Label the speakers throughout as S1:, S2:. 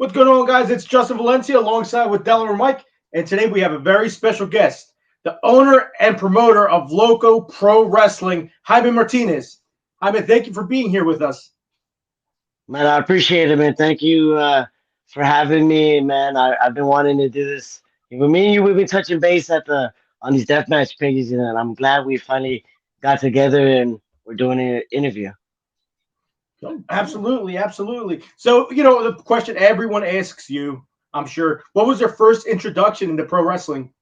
S1: What's going on, guys? It's Justin Valencia alongside with Delaware Mike, and today we have a very special guest, the owner and promoter of Loko Pro Wrestling, Jaime Martinez. Jaime, thank you for being here with us.
S2: Man, I appreciate it, man. Thank you for having me, man. I've been wanting to do this. With me and you, we've been touching base on these deathmatch pages, and I'm glad we finally got together and we're doing an interview.
S1: Absolutely, absolutely. So, the question everyone asks you, I'm sure, what was your first introduction into pro wrestling?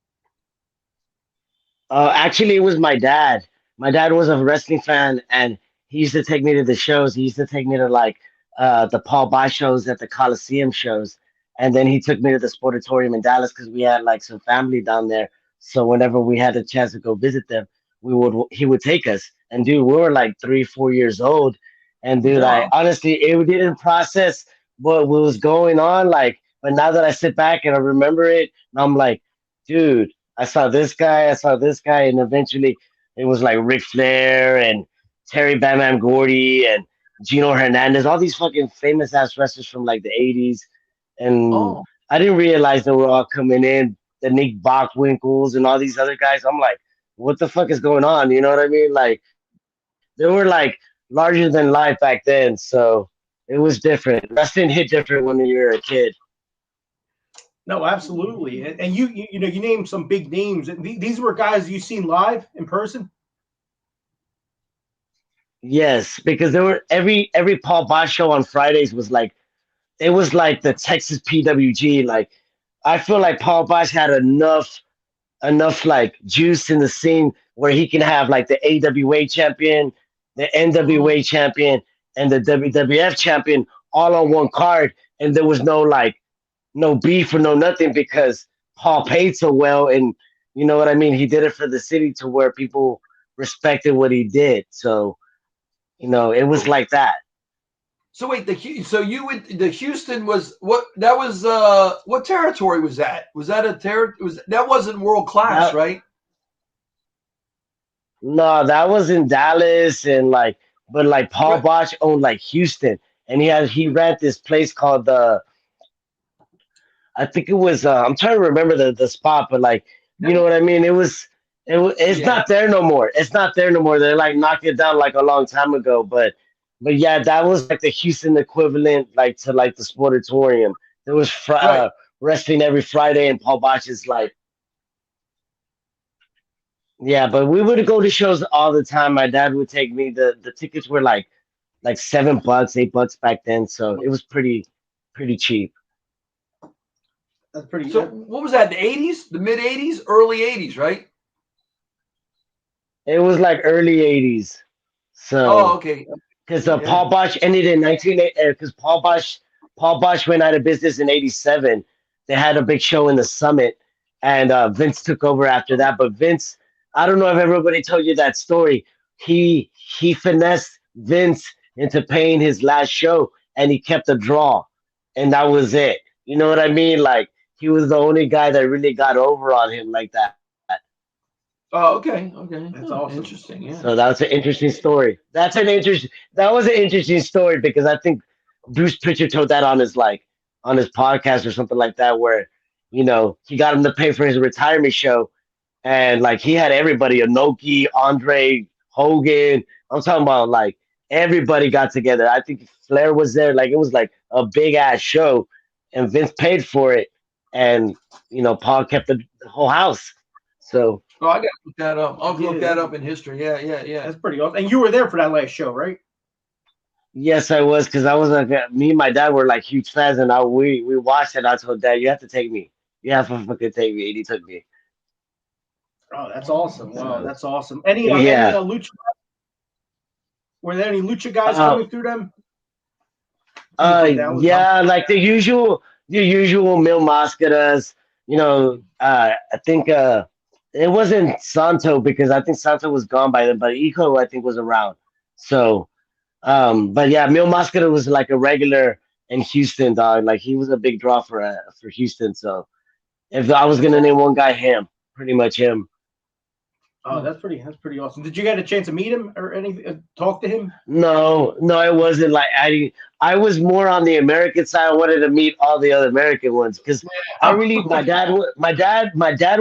S2: Actually, it was my dad. My dad was a wrestling fan, and he used to take me to the shows. He used to take me to like the Paul Bosch shows at the Coliseum shows, and then he took me to the Sportatorium in Dallas because we had like some family down there. So whenever we had a chance to go visit them, we would he would take us. And dude, we were like 3, 4 years old, and dude, I
S1: Wow.
S2: honestly it didn't process what was going on. Like, but now that I sit back and I remember it, I'm like, dude. I saw this guy, and eventually it was like Ric Flair and Terry Bam Bam Gordy and Gino Hernandez, all these fucking famous ass wrestlers from like the 80s. And
S1: Oh,
S2: I didn't realize they were all coming in, the Nick Bockwinkel's and all these other guys. I'm like, what the fuck is going on? You know what I mean? Like, they were like larger than life back then. So it was different. Wrestling hit different when you were a kid.
S1: no, absolutely. And you named some big names. These were guys you seen live in person?
S2: Yes, because there were every Paul Bosch show on Fridays was like it was like the Texas PWG. Like I feel like Paul Bosch had enough like juice in the scene where he can have like the AWA champion, the
S1: Mhm.
S2: NWA champion, and the WWF champion all on one card, and there was no beef or no nothing because Paul paid so well, and you know what I mean. He did it for the city to where people respected what he did. So it was
S3: So,
S2: like that.
S3: so wait, so you went the Houston was what that was what territory was that? Was that a was that wasn't world class,
S2: That
S3: right?
S2: No, that was in Dallas and like, but like Paul
S3: Right,
S2: Bosch owned like Houston, and he ran this place called I think it was I'm trying to remember the spot, but like you know
S3: right.
S2: what I mean. It's
S3: Yeah.
S2: not there no more. It's not there no more. They like knocked it down like a long time ago, but yeah, that was like the Houston equivalent like to like the Sportatorium. There was
S3: Right.
S2: wrestling every Friday, and Paul Bosch is like. Yeah, but we would go to shows all the time. My dad would take me. The tickets were like $7, $8 back then, so it was pretty cheap.
S1: That's pretty.
S3: So what was that? The 80s, the mid 80s, early 80s, right?
S2: It was like early '80s.
S3: Oh,
S2: So
S3: okay.
S2: because
S3: Yeah.
S2: Paul Bosch ended in 1980 because Paul Bosch went out of business in '87. They had a big show in the Summit, and Vince took over after that. But Vince, I don't know if everybody told you that story. He finessed Vince into paying his last show, and he kept the draw, and that was it. You know what I mean? Like he was the only guy that really got over on him like that.
S3: Oh, okay. Okay.
S1: That's
S3: Oh,
S1: awesome.
S3: interesting.
S2: So
S3: Yeah.
S2: that's an interesting story. That was an interesting story because I think Bruce Pritchard told that on his podcast or something like that where he got him to pay for his retirement show and like he had everybody Inoki, Andre, Hogan. I'm talking about like everybody got together. I think Flair was there. Like it was like a big ass show, and Vince paid for it, and Paul kept the whole house. So
S3: Oh, I got to look that up. I'll look
S1: Yeah,
S3: that up in history. Yeah. Yeah. Yeah.
S1: that's pretty awesome. And you were there for that last show, right?
S2: yes, I was because I was like me and my dad were like huge fans, and we watched it. I told Dad, "You have to take me. You have to fucking take me," and he took me.
S1: Oh, that's awesome. Wow,
S2: So
S1: that's awesome. Any
S2: yeah,
S1: lucha? Were there any lucha guys
S2: uh,
S1: coming through them? Did you come down with some?
S2: yeah, like the usual Mil Mascaras. I think it wasn't Santo because I think Santo was gone by then, but Eco I think was around. So, but yeah, Mil Mascara was like a regular in Houston, dog. Like he was a big draw for Houston. So if I was
S1: That's
S2: gonna name
S1: awesome.
S2: one guy, him, pretty much him.
S1: Oh, that's pretty awesome. Did you get a chance to meet him or anything? Talk to him?
S2: No, no, it wasn't like I was more on the American side. I wanted to meet all the other American ones because I
S3: Oh,
S2: really my dad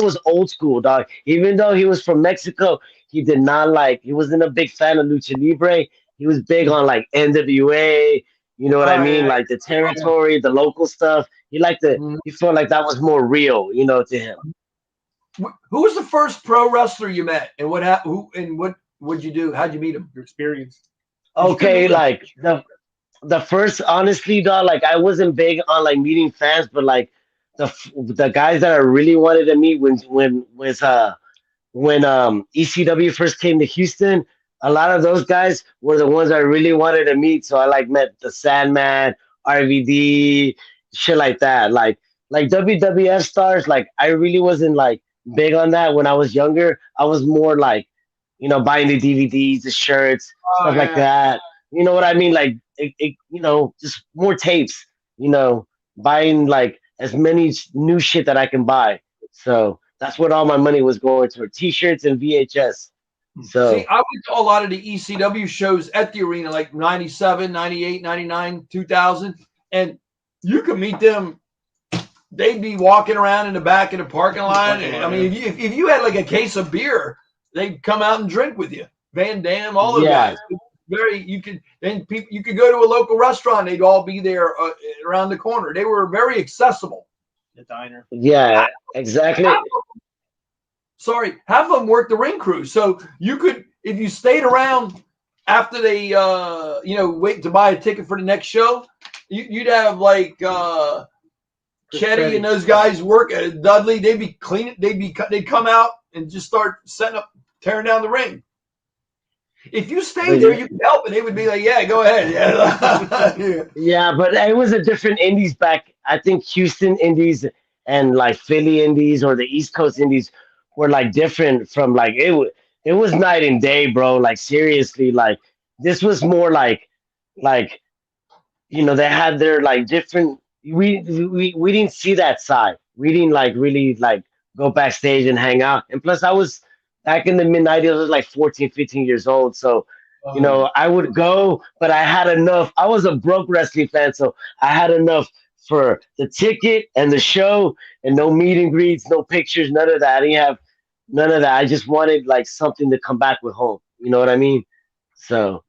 S2: was old school dog. Even though he was from Mexico, he did not like he wasn't a big fan of lucha libre. He was big on like NWA. You know what I mean?
S1: Yeah,
S2: Like the
S3: yeah.
S2: territory, the local stuff.
S3: Mhm.
S2: He felt like that was more real. To him.
S3: Who was the first pro wrestler you met, and what who and what would you do? How'd you meet him?
S1: your experience.
S3: If you could
S2: Okay,
S3: meet him,
S2: like the first honestly dog, like I wasn't big on like meeting fans, but like the guys that I really wanted to meet when ECW first came to Houston, a lot of those guys were the ones I really wanted to meet. So I like met the Sandman, RVD, shit like that. Like WWF stars, like I really wasn't like big on that when I was younger. I was more like, buying the DVDs, the shirts,
S3: oh
S2: stuff like
S3: yeah,
S2: that. You know what I mean? Like just more tapes, buying like as many new shit that I can buy. So that's what all my money was going to t-shirts and VHS.
S3: see,
S2: So
S3: I went to a lot of the ECW shows at the arena, like 97, 98, 99, 2000, and you could meet them. They'd be walking around in the back of the parking lot.
S1: Parking
S3: And, I
S1: lot,
S3: mean,
S1: yeah.
S3: if you had like a case of beer, they'd come out and drink with you. Van Dam, all those
S2: yeah,
S3: guys. Very, you could then people you could go to a local restaurant. They'd all be there around the corner. They were very accessible.
S1: The diner.
S2: yeah,
S3: Half
S2: exactly.
S3: sorry, half of them worked the ring crew. So you could, if you stayed around after they, wait to buy a ticket for the next show, you'd have like
S1: Chris
S3: Chetty and
S1: Chetty.
S3: those guys work at Dudley. They'd be cleaning. They'd come out and just start setting up, tearing down the ring. If you stayed
S2: But
S3: there, you could help, and they would be like, "Yeah, go ahead." Yeah. Yeah.
S2: yeah, but it was a different indies back. I think Houston indies and like Philly indies or the East Coast indies were like different from like it was night and day, bro. Like seriously, like this was more like they had their like different. We didn't see that side. We didn't like really like go backstage and hang out. And plus, I was back in the mid 90s. I was like 14, 15 years old. So,
S3: Oh,
S2: I would go, but I had enough. I was a broke wrestling fan, so I had enough for the ticket and the show, and no meet and greets, no pictures, none of that. I didn't have none of that. I just wanted like something to come back with home. You know what I mean? So.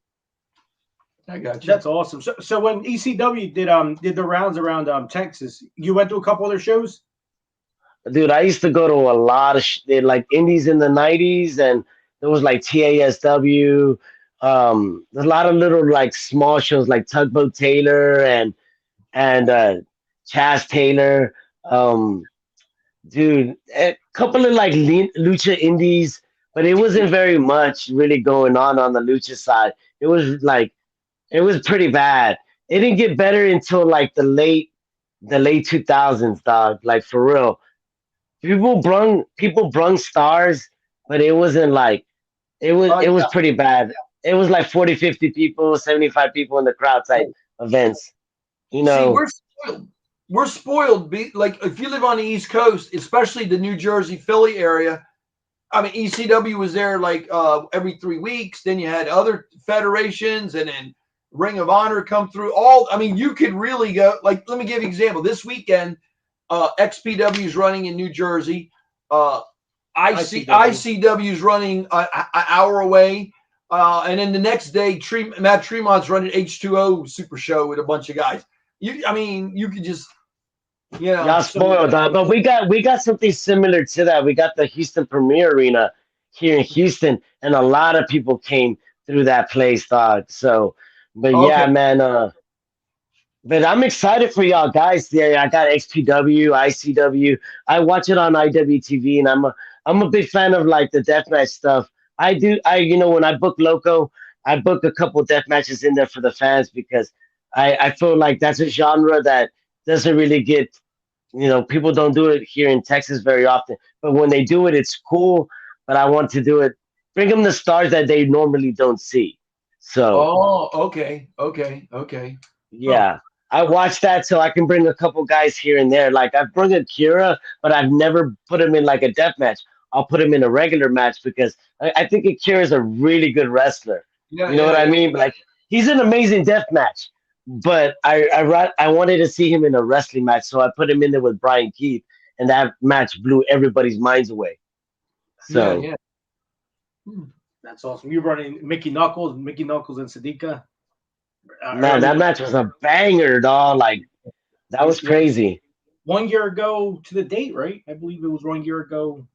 S3: I got you.
S1: That's awesome. So when ECW did the rounds around Texas, you went to a couple other shows?
S2: Dude, I used to go to a lot of like indies in the '90s, and there was like TASW. There's a lot of little like small shows like Tugboat Taylor and Chaz Taylor. Um, dude, a couple of like lucha indies, but it wasn't very much really going on the lucha side. It was pretty bad. It didn't get better until like the late 2000s, dog. Like for real, people brung stars, but it wasn't like it was
S3: Oh
S2: it was
S3: yeah.
S2: pretty bad. It was like 40, 50 people, 75 people in the crowd type events. You
S3: See,
S2: know,
S3: we're spoiled. We're spoiled. Like if you live on the East Coast, especially the New Jersey, Philly area. I mean, ECW was there like every 3 weeks. Then you had other federations, and then Ring of Honor come through. I mean, you could really go. Like, let me give you an example. This weekend, XPW is running in New Jersey. Uh,
S1: ICW.
S3: ICW is running an hour away. And then the next day, Matt Tremont's running H2O Super Show with a bunch of guys. I mean, you could just,
S2: y'all
S1: So
S2: spoiled, dog. But we got something similar to that. We got the Houston Premier Arena here in Houston, and a lot of people came through that place, dog. So, but
S3: okay.
S2: yeah, man. But I'm excited for y'all guys. Yeah, I got XPW, ICW. I watch it on IWTV, and I'm a big fan of like the deathmatch stuff. When I book Loco, I book a couple death matches in there for the fans because I feel like that's a genre that doesn't really get, people don't do it here in Texas very often. But when they do it, it's cool. But I want to do it, bring them the stars that they normally don't see. So
S3: Oh, okay. Okay. Okay. Huh.
S2: yeah, I watched that so I can bring a couple guys here and there. Like I've brought Akira, but I've never put him in like a death match. I'll put him in a regular match because I think Akira's a really good wrestler.
S3: Yeah,
S2: You know what
S3: yeah,
S2: I
S3: yeah.
S2: mean? Like he's an amazing death match, but I wanted to see him in a wrestling match, so I put him in there with Brian Keith, and that match blew everybody's minds away.
S3: Yeah,
S2: So
S3: yeah.
S1: That's awesome. You running Mickey Knuckles and Sadiqa
S2: man,
S1: early
S2: that match was a banger, dog. Like that was
S1: yeah,
S2: crazy.
S1: 1 year ago to the date, right? I believe it was 1 year ago.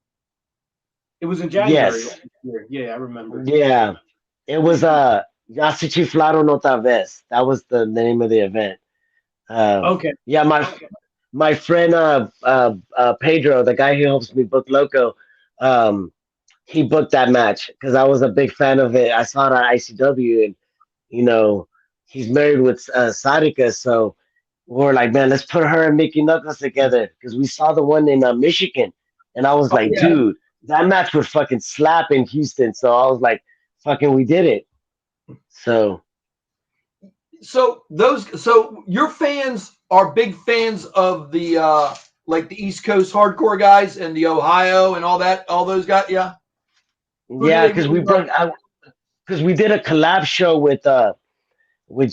S1: It was in January
S2: Yes,
S1: last year. Yeah, I remember.
S2: yeah. It was Yasi Chiflado Nota Vez. That was the name of the event.
S1: Okay.
S2: Yeah, my friend Pedro, the guy who helps me book Loco, um, he booked that match because I was a big fan of it. I saw it on ICW, and you know he's married with Sarika, so we're like, man, let's put her and Mickey Knuckles together because we saw the one in Michigan, and I was
S1: Oh
S2: like,
S1: yeah.
S2: dude, that match would fucking slap in Houston. So I was like, fucking, we did it. So
S3: So your fans are big fans of the like the East Coast hardcore guys and the Ohio and all those guys. Yeah. Who do
S2: yeah,
S3: they
S2: because
S3: really love?
S2: we did a collab show with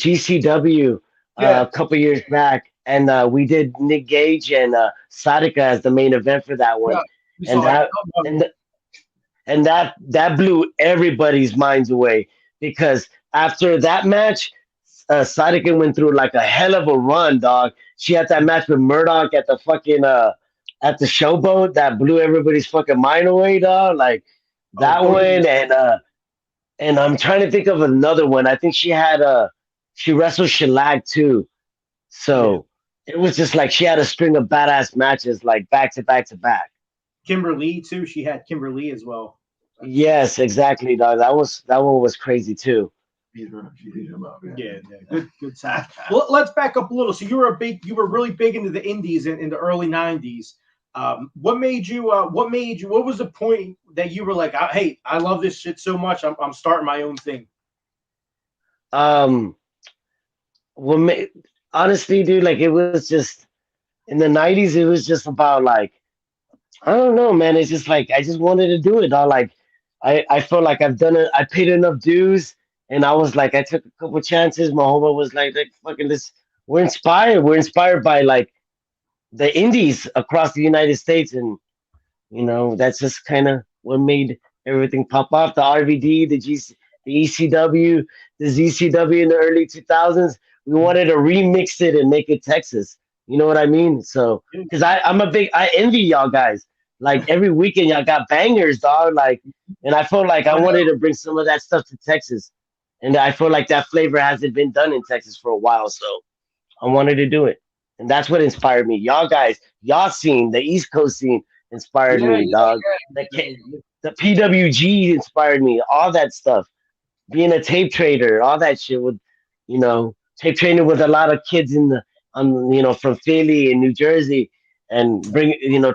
S2: GCW
S3: Yeah.
S2: a couple years back, and we did Nick Gage and Sadika as the main event for that
S3: Yeah.
S2: one,
S3: You
S2: and
S3: saw it.
S2: and th- and that blew everybody's minds away because after that match, Sadika went through like a hell of a run, dog. She had that match with Murdoch at the fucking at the showboat that blew everybody's fucking mind away, dog. Like
S1: Oh,
S2: that
S1: oh yeah.
S2: one, and I'm trying to think of another one. I think she wrestled Shelag too.
S1: Yeah.
S2: So it was just like she had a string of badass matches like back to back to back.
S1: Kimberly too. She had Kimberly as well.
S2: Yes, exactly, dog. That one was crazy too.
S3: She beat him up.
S1: Yeah, yeah. Good time. Well, let's back up a little. So you were really big into the indies in the early '90s. What made you? What was the point that you were like, hey, I love this shit so much. I'm starting my own thing.
S2: Um, well, honestly, dude, like it was just in the '90s. It was just about like I don't know, man. It's just like I just wanted to do it, dog. Like I felt like I've done it. I paid enough dues, and I was like, I took a couple chances. My homie was like fucking this. We're inspired. We're inspired by like the indies across the United States, and that's just kind of what made everything pop off. The RVD, the ECW, the ZCW in the early 2000s. We wanted to remix it and make it Texas. You know what I mean? So, because I envy y'all guys. Like every weekend, y'all got bangers, dog. Like, and I felt like I
S3: I know.
S2: wanted to bring some of that stuff to Texas, and I feel like that flavor hasn't been done in Texas for a while. So, I wanted to do it. And that's what inspired me. Y'all guys, y'all scene, the East Coast scene inspired
S3: Yeah,
S2: me, dog. The,
S3: yeah.
S2: the PWG inspired me, all that stuff. Being a tape trader, all that shit with, tape trading with a lot of kids from Philly and New Jersey and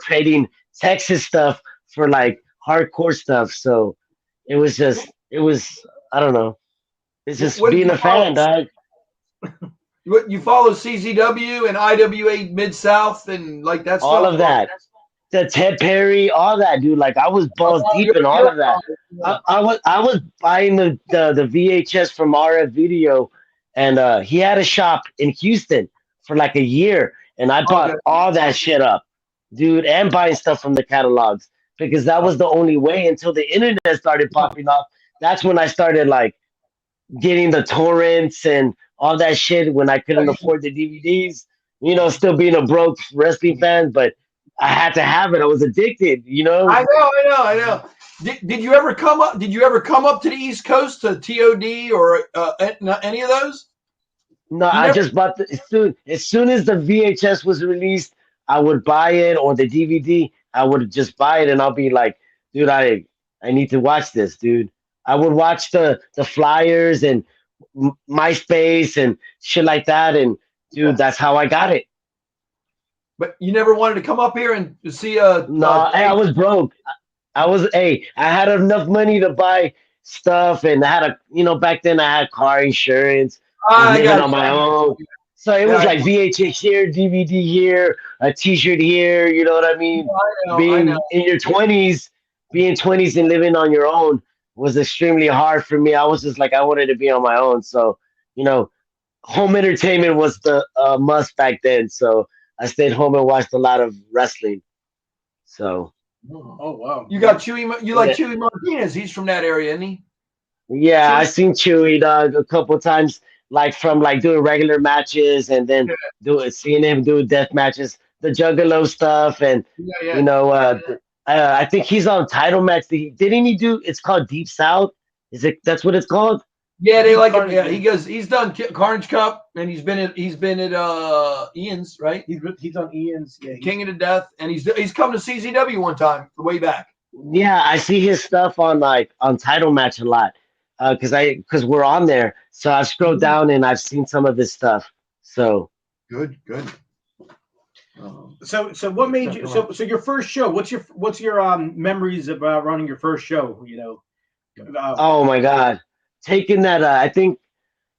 S2: trading Texas stuff for like hardcore stuff. So it was, I don't know. It's just
S3: What did
S2: being
S3: you
S2: a
S3: follow?
S2: fan, dog.
S3: You follow CZW and IWA Mid South and like that
S2: All
S3: stuff?
S2: of that. The Ted Perry, all that, dude. Like I was balls deep in all of that. I was buying the VHS from RF Video, and he had a shop in Houston for like a year, and I
S3: Okay.
S2: bought all that shit up, dude, and buying stuff from the catalogs because that was the only way until the internet started popping off. That's when I started like getting the torrents and all that shit when I couldn't afford the DVDs. Still being a broke wrestling fan, but I had to have it. I was addicted.
S3: I know. Did you ever come up? Did you ever come up to the East Coast to TOD or any of those?
S2: No,
S3: You
S2: I
S3: never.
S2: just bought as soon as the VHS was released, I would buy it or the DVD. I would just buy it and I'll be like, dude, I need to watch this, dude. I would watch the flyers and MySpace and shit like that, and dude, that's how I got it.
S3: But you never wanted to come up here and see
S2: No, hey, I was broke. I had enough money to buy stuff, and I had back then I had car insurance, was
S3: I
S2: living
S3: got
S2: on
S3: you.
S2: my own. So it was
S3: Yeah,
S2: like VHS here, DVD here, a T-shirt here. You know what I mean?
S3: I know.
S2: Being in your 20s, being 20s and living on your own was extremely hard for me. I was just like I wanted to be on my own. So, you know, home entertainment was the must back then. So I stayed home and watched a lot of wrestling. So
S1: Oh wow.
S3: You got Chewy. You like
S2: yeah,
S3: Chewy Martinez? He's from that area, isn't he?
S2: yeah, I
S3: Chewy.
S2: seen Chewy dog a couple times, like from like doing regular matches and then
S3: Yeah,
S2: seeing him do death matches, the Juggalo stuff, and
S3: yeah,
S2: you
S3: yeah.
S2: know, I think he's on title match. Didn't he do? It's called Deep South. Is it? That's what it's called.
S3: Yeah, they
S1: Deep
S3: like him.
S1: Carnage,
S3: Yeah,
S1: yeah.
S3: he goes. He's done Carnage Cup, and he's been at Ian's, right?
S1: He's on Ian's. Yeah,
S3: King of the Death, and he's come to CZW one time way back.
S2: Yeah, I see his stuff on like on title match a lot, because we're on there. So I've scrolled down and I've seen some of his stuff. So
S3: Good, good.
S1: So what made you so your first show? What's your memories about running your first show?
S2: oh my God, taking that. I think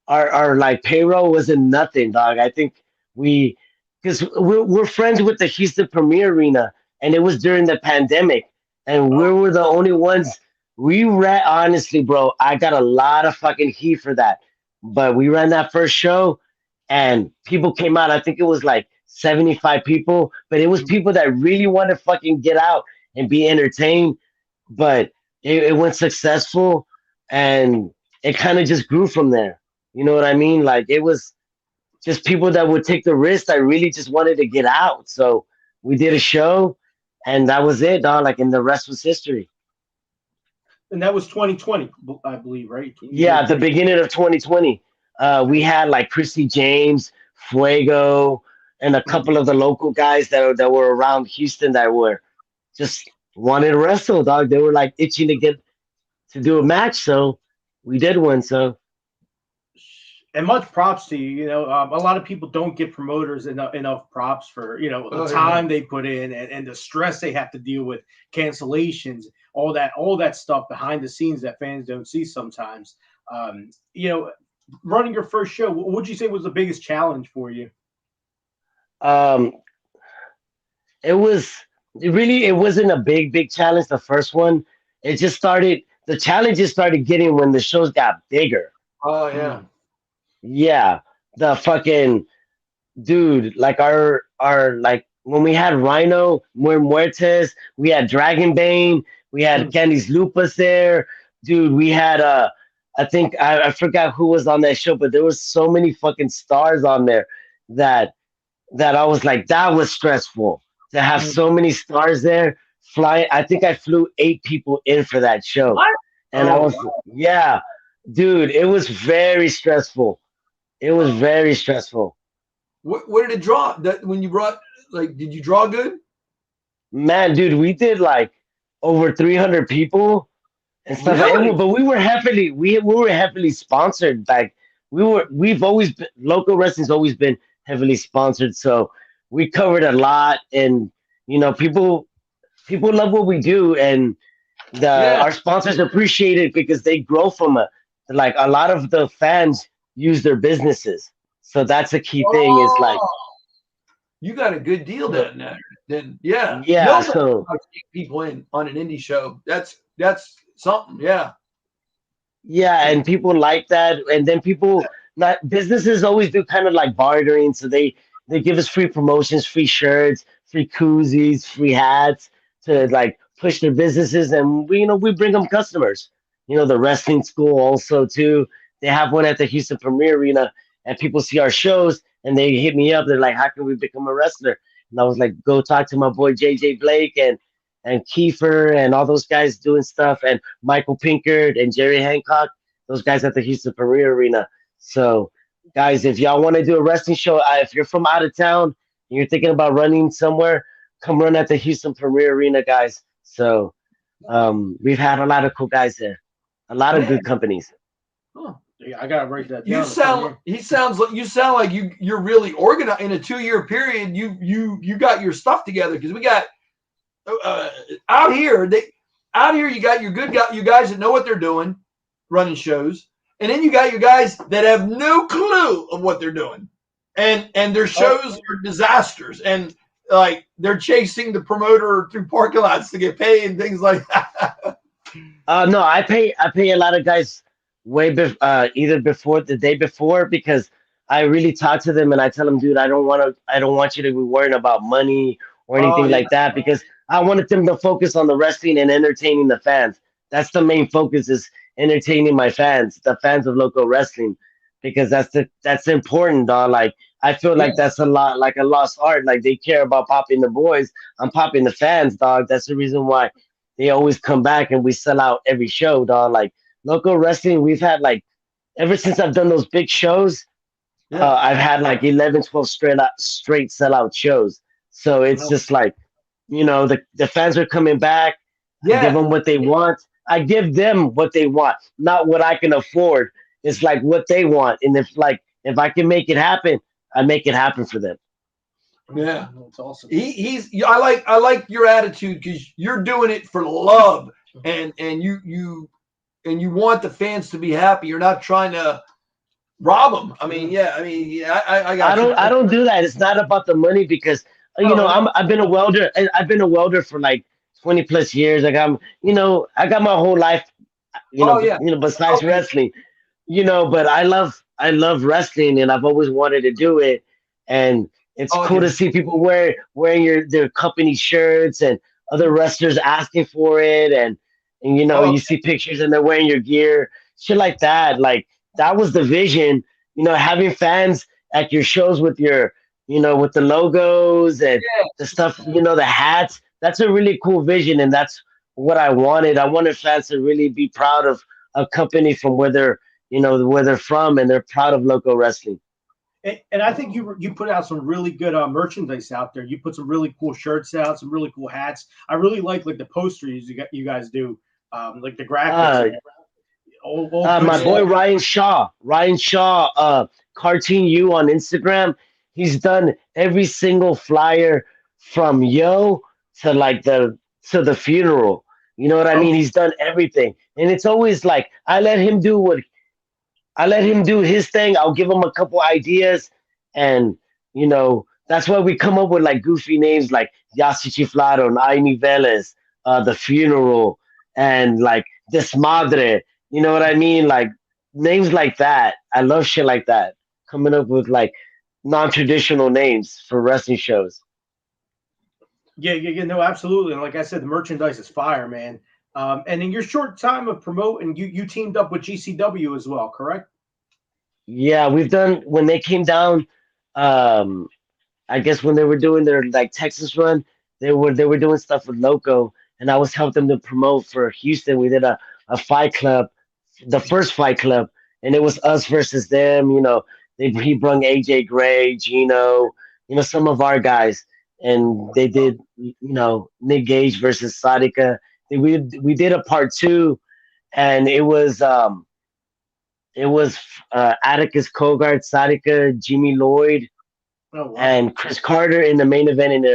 S2: our like payroll wasn't nothing, dog. I think we because we're friends with the Houston Premier Arena, and it was during the pandemic, and we were the only ones. We ran honestly, bro. I got a lot of fucking heat for that, but we ran that first show, and people came out. I think it was like 75 people, but it was people that really wanted to fucking get out and be entertained. But it went successful, and it kind of just grew from there. You know what I mean? Like it was just people that would take the risk. I really just wanted to get out. So we did a show and that was it, dog. Like, and the rest was history.
S1: And that was 2020, I believe, right?
S2: Yeah, at the beginning of 2020, we had like Chrissy James, Fuego, and a couple of the local guys that were around Houston that were just wanted to wrestle, dog. They were like itching to get to do a match. So we did one. So
S1: And much props to you. A lot of people don't give promoters enough props for the time they put in and the stress they have to deal with, cancellations, all that stuff behind the scenes that fans don't see sometimes. Running your first show, what would you say was the biggest challenge for you?
S2: um, it wasn't a big challenge. The first one, it just started. The challenges started getting when the shows got bigger.
S3: Oh yeah.
S2: Yeah, the fucking dude, like our like when we had Rhino, Muertes, we had Dragon Bane, we had Candice Lupus there, dude. We had I think I forgot who was on that show, but there was so many fucking stars on there that I was like that was stressful to have so many stars there. Fly, I think I flew 8 people in for that show,
S3: What?
S2: and I was yeah, dude. It was very stressful. It was very stressful.
S3: What did it draw? That when you brought did you draw good?
S2: Man, dude, we did like over 300 people and stuff.
S3: Really?
S2: But we were heavily sponsored. Like we've always been local wrestling's always been heavily sponsored. So we covered a lot, and people love what we do, and our sponsors appreciate it because they grow from it. Like a lot of the fans use their businesses, so that's a key thing. Is like
S3: You got a good deal then yeah.
S2: yeah.
S3: Nobody
S2: So
S3: likes to get people in on an indie show. That's something. Yeah.
S2: yeah, and people like that, and then people not businesses always do kind of like bartering, so they give us free promotions, free shirts, free koozies, free hats to like push their businesses, and we bring them customers. The wrestling school also too. They have one at the Houston Premier Arena, and people see our shows and they hit me up. They're like, "How can we become a wrestler?" And I was like, "Go talk to my boy JJ Blake and Kiefer and all those guys doing stuff, and Michael Pinkert and Jerry Hancock, those guys at the Houston Premier Arena." So, guys, if y'all want to do a wrestling show, if you're from out of town and you're thinking about running somewhere, come run at the Houston Premier Arena, guys. So, we've had a lot of cool guys there, a lot of good companies.
S3: Huh.
S1: Yeah, I gotta write that down.
S3: You sound like you're really organized in a 2-year period. You got your stuff together because we got out here. You got you guys that know what they're doing, running shows, and then you got your guys that have no clue of what they're doing, and their shows are disasters, and like they're chasing the promoter through parking lots to get paid and things like that.
S2: No, I pay a lot of guys either before the day before because I really talk to them and I tell them, dude, I don't want you to be worrying about money or
S1: Oh
S2: anything
S1: yeah.
S2: like that because I wanted them to focus on the wrestling and entertaining the fans. That's the main focus is entertaining my fans, the fans of local wrestling, because that's important, dog. Like I feel
S3: Yeah.
S2: like that's a lot like a lost art. Like they care about popping the boys, I'm popping the fans, dog. That's the reason why they always come back and we sell out every show, dog. Like local wrestling, we've had like ever since I've done those big shows,
S3: Yeah.
S2: I've had like 11, 12 straight sellout shows. So it's
S1: No.
S2: just like, the fans are coming back. I give
S3: Yeah.
S2: them what they want. I give them what they want, not what I can afford. It's like what they want. And if I can make it happen, I make it happen for them.
S3: Yeah.
S1: That's awesome.
S3: I like your attitude because you're doing it for love and you want the fans to be happy. You're not trying to rob them. I mean, yeah. I mean, yeah, I
S2: I
S3: got you.
S2: don't I don't do that. It's not about the money because
S3: Oh, no.
S2: I've been a welder. I've been a welder for like 20 plus years. I got my whole life,
S3: Oh, yeah.
S2: besides
S3: Okay.
S2: wrestling, but I love wrestling and I've always wanted to do it. And it's
S3: Oh,
S2: cool
S3: yeah.
S2: to see people wearing their company shirts and other wrestlers asking for it and
S3: Oh,
S2: you see pictures and they're wearing your gear, shit like that. Like that was the vision, having fans at your shows with with the logos and
S3: yeah.
S2: the stuff, the hats. That's a really cool vision and that's what I wanted. I wanted fans to really be proud of a company from where they're from, and they're proud of local wrestling.
S1: And I think you put out some really good merchandise out there. You put some really cool shirts out, some really cool hats. I really like the posters you guys do, like the graphics
S2: Uh,
S1: and all good
S2: my
S1: stuff.
S2: boy Ryan Shaw, Cartoon U on Instagram. He's done every single flyer from Yo to like the funeral. You know what I
S3: Oh,
S2: mean? He's done everything, and it's always like I let him do his thing. I'll give him a couple ideas, and that's why we come up with like goofy names like Yasi Chiflado and Aini Velez, the funeral, and like Desmadre. You know what I mean? Like names like that. I love shit like that. Coming up with like non-traditional names for wrestling shows.
S1: Yeah, no, absolutely. And like I said, the merchandise is fire, man. And in your short time of promoting, you teamed up with GCW as well, correct?
S2: Yeah, we've done when they came down. Um, I guess when they were doing their like Texas run, they were doing stuff with Loko, and I was helping them to promote for Houston. We did a fight club, the first fight club, and it was us versus them. He brung AJ Gray, Gino, some of our guys, and they did Nick Gage versus Sadika. We did a part two, and it was Atticus Kogart, Sadika, Jimmy Lloyd,
S1: Oh wow.
S2: and Chris Carter in the main event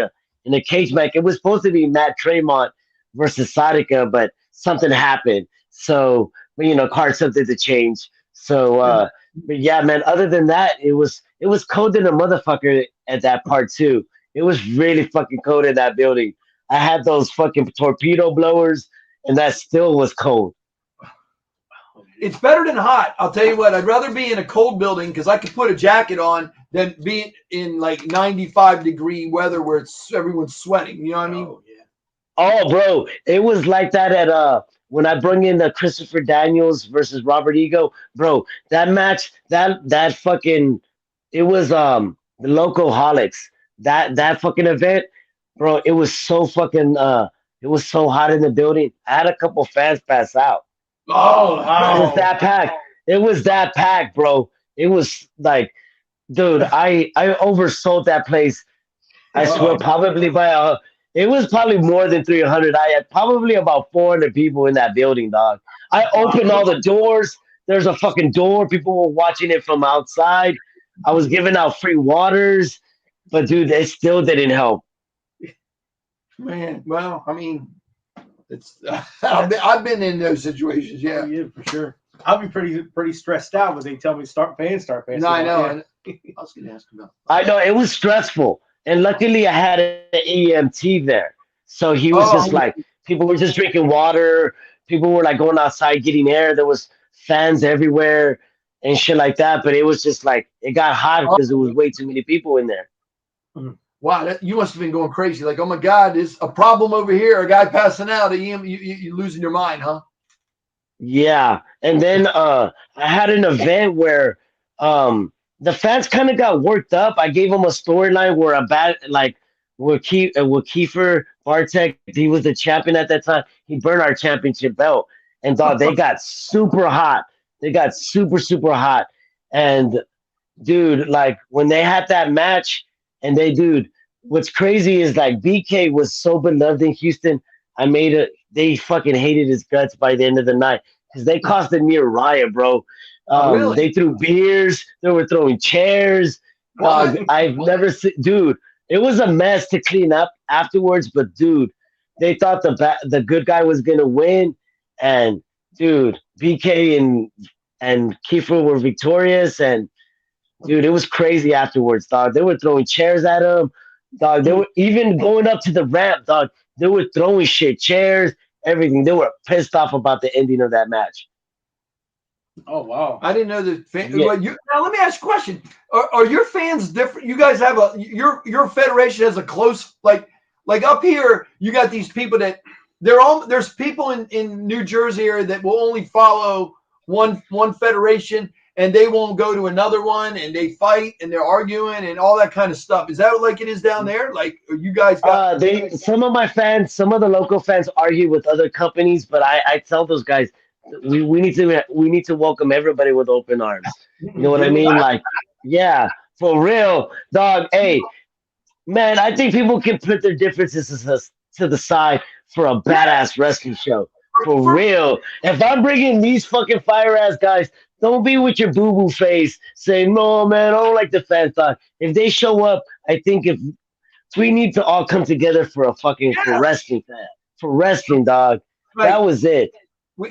S2: in a cage match. It was supposed to be Matt Tremont versus Sadika, but something happened. So, but, Carter something to change. So, but yeah, man. Other than that, it was cold in a motherfucker at that part too. It was really fucking cold in that building. I had those fucking torpedo blowers, and that still was cold.
S3: it's better than hot. I'll tell you what. I'd rather be in a cold building because I could put a jacket on than be in like 95-degree weather where everyone's sweating. You know what I mean?
S1: Oh yeah.
S2: Oh, bro, it was like that at when I bring in the Christopher Daniels versus Robert Ego, bro. That match, that fucking, it was the local holics. That fucking event, bro. It was so hot in the building. I had a couple fans pass out.
S1: Oh
S2: It was
S1: wow.
S2: that packed. It was that packed, bro. It was like, dude, I oversold that place. I swear,
S1: Oh,
S2: probably it was probably more than 300. I had probably about 400 people in that building, dog. I
S1: wow.
S2: opened all the doors. There's a fucking door. People were watching it from outside. I was giving out free waters, but dude, it still didn't help.
S3: Man, well, I mean, it's I've been in those situations.
S1: Oh
S3: Yeah.
S1: yeah, for sure. I'll be pretty stressed out when they tell me start paying.
S3: No, I know.
S1: Yeah.
S3: I was going to ask about.
S2: I know it was stressful, and luckily I had an EMT there, so he was just
S3: Oh,
S2: like people were just drinking water. People were like going outside getting air. There was fans everywhere and shit like that. But it was just like it got hot because there was way too many people in there.
S3: Wow, you must have been going crazy. Like, oh my God, there's a problem over here. A guy passing out. You losing your mind, huh?
S2: Yeah, and then I had an event where the fans kind of got worked up. I gave them a storyline where a bad like where Kiefer Bartek, he was the champion at that time. He burned our championship belt, and dog, they got super hot. They got super hot, and dude, like when they had that match, and dude, what's crazy is like BK was so beloved in Houston. I made it. They fucking hated his guts by the end of the night because they caused a near riot, bro.
S3: Really?
S2: They threw beers. They were throwing chairs. Dog, I've never seen, dude. It was a mess to clean up afterwards, but dude, they thought the good guy was gonna win, and dude, BK and Kiefer were victorious, and dude, it was crazy afterwards, dog. They were throwing chairs at him, dog. They were even going up to the ramp, dog. They were throwing shit, chairs, everything. They were pissed off about the ending of that match.
S1: Oh wow!
S3: I didn't know that.
S2: Yeah.
S3: Now let me ask you a question: Are your fans different? You guys have your federation has a close like up here. You got these people that there's people in New Jersey area that will only follow one federation and they won't go to another one and they fight and they're arguing and all that kind of stuff. Is that like it is down there? Like you guys got
S2: Some of my fans, some of the local fans argue with other companies, but I tell those guys we need to welcome everybody with open arms. You know what I mean? Like, yeah, for real, dog. Hey, man, I think people can put their differences to the side for a badass wrestling show. For real. If I'm bringing these fucking fire ass guys, don't be with your boo boo face saying, no, man, I don't like the fans, dog. If they show up, I think if we need to all come together for for wrestling, for wrestling, dog.
S3: Right.
S2: That was it.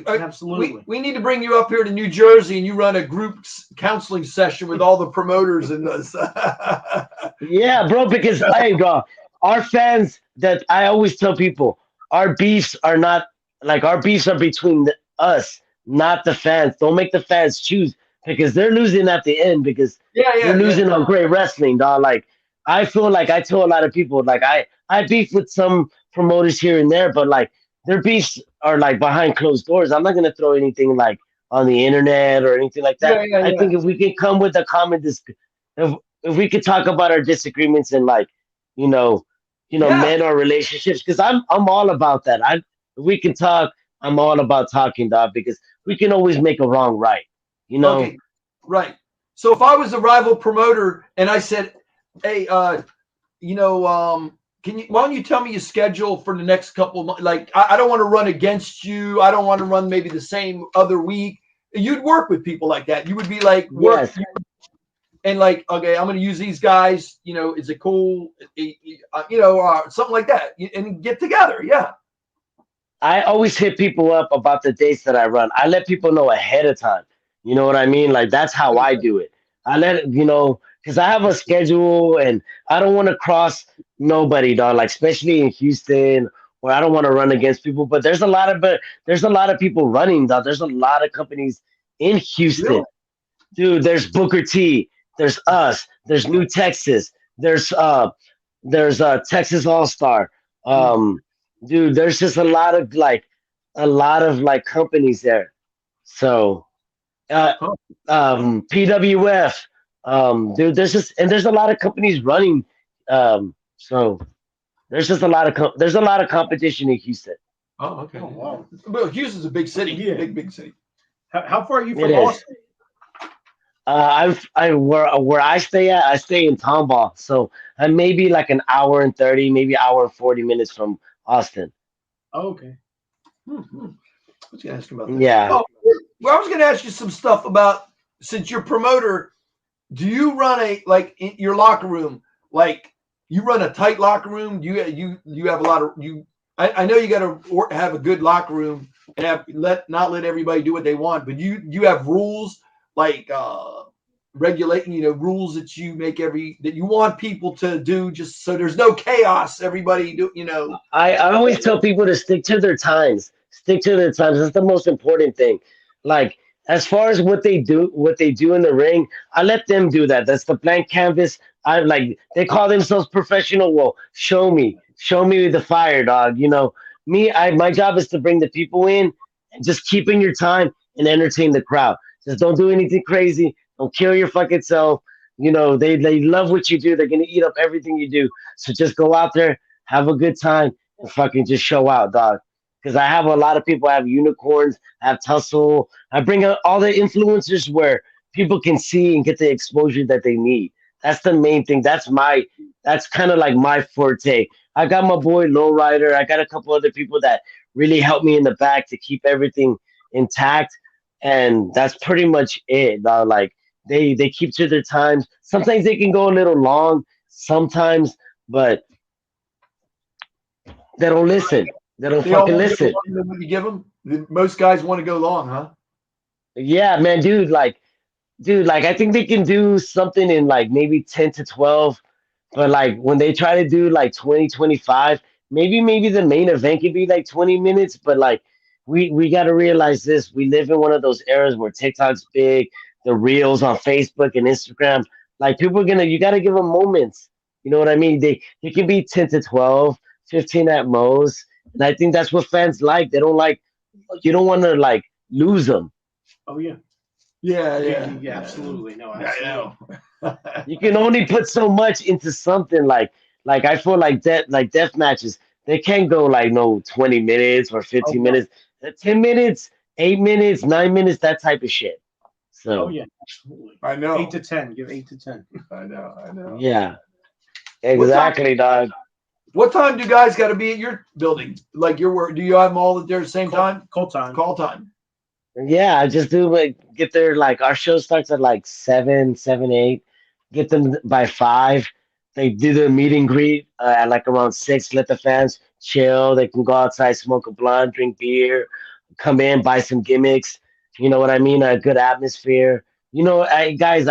S1: Absolutely.
S3: We need to bring you up here to New Jersey and you run a group counseling session with all the promoters in this.
S2: Yeah, bro, because hey, bro, our fans that I always tell people, our beefs are not like our beefs are between us, not the fans. Don't make the fans choose because they're losing at the end because they're losing on great wrestling, dog. Like I feel like I tell a lot of people, like I beef with some promoters here and there, but like their beefs are like behind closed doors. I'm not gonna throw anything like on the internet or anything like that. I think if we can come with a common if we could talk about our disagreements and like, mend our relationships, because I'm all about that. If we can talk, I'm all about talking, dog, because we can always make a wrong right. You know?
S3: Okay, right. So if I was a rival promoter and I said, hey, why don't you tell me your schedule for the next couple of months? Like, I don't want to run against you. I don't want to run maybe the same other week. You'd work with people like that. You would be like,
S2: yes.
S3: And like, okay, I'm going to use these guys. Is it cool? Something like that, and get together. Yeah.
S2: I always hit people up about the dates that I run. I let people know ahead of time. You know what I mean? Like that's how I do it. I let because I have a schedule and I don't want to cross nobody, dog. Like especially in Houston, where I don't want to run against people. But there's a lot of people running, dog. There's a lot of companies in Houston,
S3: Really?
S2: dude. There's Booker T. There's us. There's New Texas. There's Texas All Star. Dude, there's just a lot of companies there. So, PWF, dude, there's a lot of companies running. So there's just there's a lot of competition in Houston.
S3: Oh, okay.
S1: Oh, wow.
S3: Well, Houston's a big city.
S1: Yeah.
S3: Big city.
S1: How far are you from
S2: It is.
S1: Austin?
S2: Where I stay at, I stay in Tomball, so I'm maybe like an hour and 30, maybe hour and 40 minutes from Austin.
S1: Oh, okay.
S3: I was going to ask you about that.
S2: Yeah.
S3: Oh, well, I was going to ask you some stuff about, since you're promoter, do you run in your locker room, like you run a tight locker room? Do you have a lot of, I know you got to have a good locker room and not let everybody do what they want, but you have rules like regulating, rules that you make that you want people to do, just so there's no chaos. Everybody do,
S2: I always tell people to stick to their times. Stick to their times. That's the most important thing. Like as far as what they do in the ring, I let them do that. That's the blank canvas. I like they call themselves professional. Well, show me the fire, dog. Me. I my job is to bring the people in and just keep in your time and entertain the crowd. Just don't do anything crazy. Don't kill your fucking self. They love what you do. They're gonna eat up everything you do. So just go out there, have a good time, and fucking just show out, dog. Because I have a lot of people. I have unicorns. I have tussle. I bring out all the influencers where people can see and get the exposure that they need. That's the main thing. That's kind of like my forte. I got my boy Lowrider. I got a couple other people that really help me in the back to keep everything intact, and that's pretty much it. Dog. Like they keep to their times. Sometimes they can go a little long. Sometimes, but they don't listen. They don't
S3: They all
S2: fucking
S3: want to go
S2: listen.
S3: longer than what you give them. Most guys want to go long, huh?
S2: Yeah, man, dude, like I think they can do something in like maybe 10 to 12, but like when they try to do like 20, 25, maybe the main event can be like 20 minutes, but like we got to realize this. We live in one of those eras where TikTok's big, the reels on Facebook and Instagram. Like people are gonna you got to give them moments. You know what I mean? They can be 10 to 12, 15 at most. And I think that's what fans like. They don't like you don't want to like lose them.
S1: Oh yeah.
S3: Yeah,
S1: Yeah,
S3: yeah,
S1: yeah, absolutely. No,
S3: yeah.
S1: absolutely.
S3: I
S2: You can only put so much into something like I feel like death matches. They can't go like no 20 minutes or
S1: Oh
S2: 15
S1: no.
S2: minutes, 10 minutes, 8 minutes, 9 minutes, that type of shit.
S1: Oh
S2: So
S1: yeah, absolutely. Eight
S3: know.
S1: to ten. Give 8 to 10.
S3: I know. I know.
S2: yeah,
S3: What time?
S2: exactly, dog.
S3: What time do guys got to be at your building? Like your work? Do you have them all at the same
S1: Call,
S3: time?
S1: call time.
S3: Call time.
S2: Yeah, I just do like get there like our show starts at like 7, 8. Get them by 5. They do the meet and greet at like around 6. Let the fans chill. They can go outside, smoke a blunt, drink beer, come in, buy some gimmicks. You know what I mean? A good atmosphere. Guys,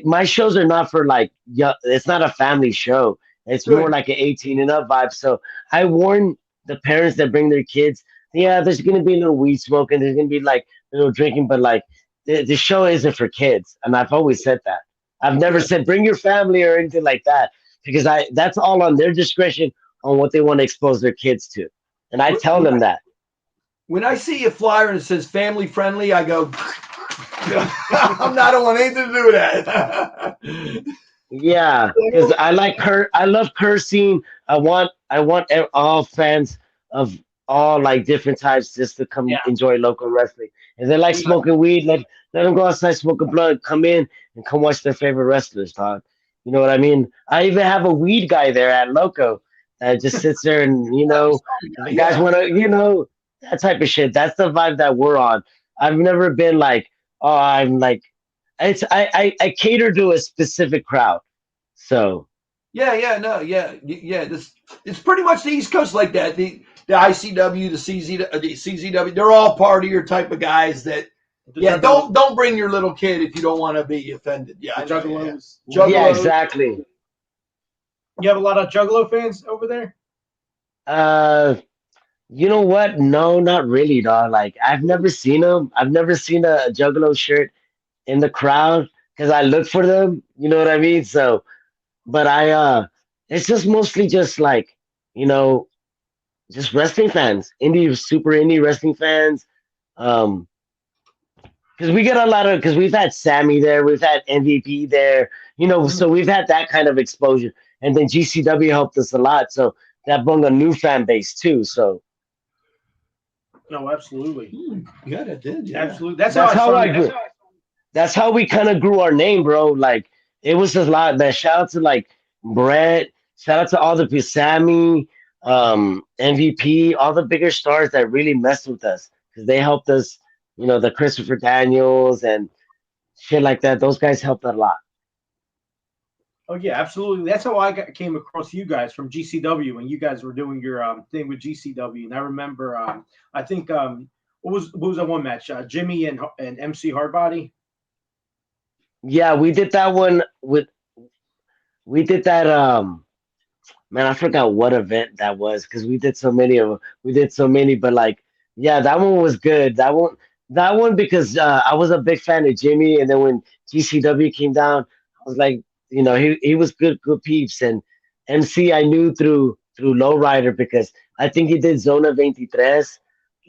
S2: my shows are not for like yeah. It's not a family show. It's more
S3: Good.
S2: like an 18 and up vibe. So I warn the parents that bring their kids. Yeah, there's gonna be a little weed smoking. There's gonna be like a little drinking, but like the show isn't for kids, and I've always said that. I've never
S3: Good.
S2: said bring your family or anything like that because I that's all on their discretion on what they want to expose their kids to, and I tell
S3: When
S2: them that.
S3: when I see a flyer and it says family friendly, I go. I'm not. I don't want anything to do with that.
S2: Yeah, because I like her. I love cursing. I want all fans of all like different types just to come
S1: Yeah.
S2: enjoy local wrestling. If they like
S1: Oh, yeah.
S2: smoking weed, let them go outside, smoke a blunt, come in and come watch their favorite wrestlers, dog. You know what I mean? I even have a weed guy there at Loco that just sits there and if the guys
S3: Yeah.
S2: want to, that type of shit. That's the vibe that we're on. I've never been like, oh, I'm like I cater to a specific crowd. So
S3: Yeah. Yeah. No. Yeah. Yeah. This it's pretty much the East Coast like that. The ICW, the CZW, they're all partier type of guys that.
S1: The
S3: Yeah.
S1: juggalo,
S3: Don't bring your little kid if you don't want to be offended. Yeah.
S1: the
S3: I know. Yeah.
S1: juggalos.
S2: yeah,
S3: Juggalos.
S2: exactly.
S1: You have a lot of juggalo fans over there.
S2: Uh, you know what? No, not really, dog. Like I've never seen them. I've never seen a Juggalo shirt in the crowd because I look for them. You know what I mean? So, but it's just mostly just like you know, just wrestling fans, super indie wrestling fans. Um, because we get a lot of because we've had Sammy there, we've had MVP there, so we've had that kind of exposure, and then GCW helped us a lot, so that brought a new fan base too. So
S1: No, absolutely,
S3: Yeah, that did. Yeah.
S1: absolutely. That's how
S2: that's
S1: I
S2: how I
S1: started.
S2: grew. That's how we kind of grew our name, bro. Like it was just a lot. That shout out to like Brett, shout out to all the Sammy, MVP, all the bigger stars that really messed with us because they helped us. The Christopher Daniels and shit like that. Those guys helped a lot.
S1: Oh yeah, absolutely. That's how came across you guys from GCW when you guys were doing your thing with GCW. And I remember, I think, what was that one match? Jimmy and MC Hardbody.
S2: Yeah, we did that one with we did that man, I forgot what event that was because we did so many, but like Yeah, that one was good. That one because I was a big fan of Jimmy, and then when GCW came down, I was like, he was good peeps, and MC I knew through Lowrider because I think he did Zona 23
S1: Oh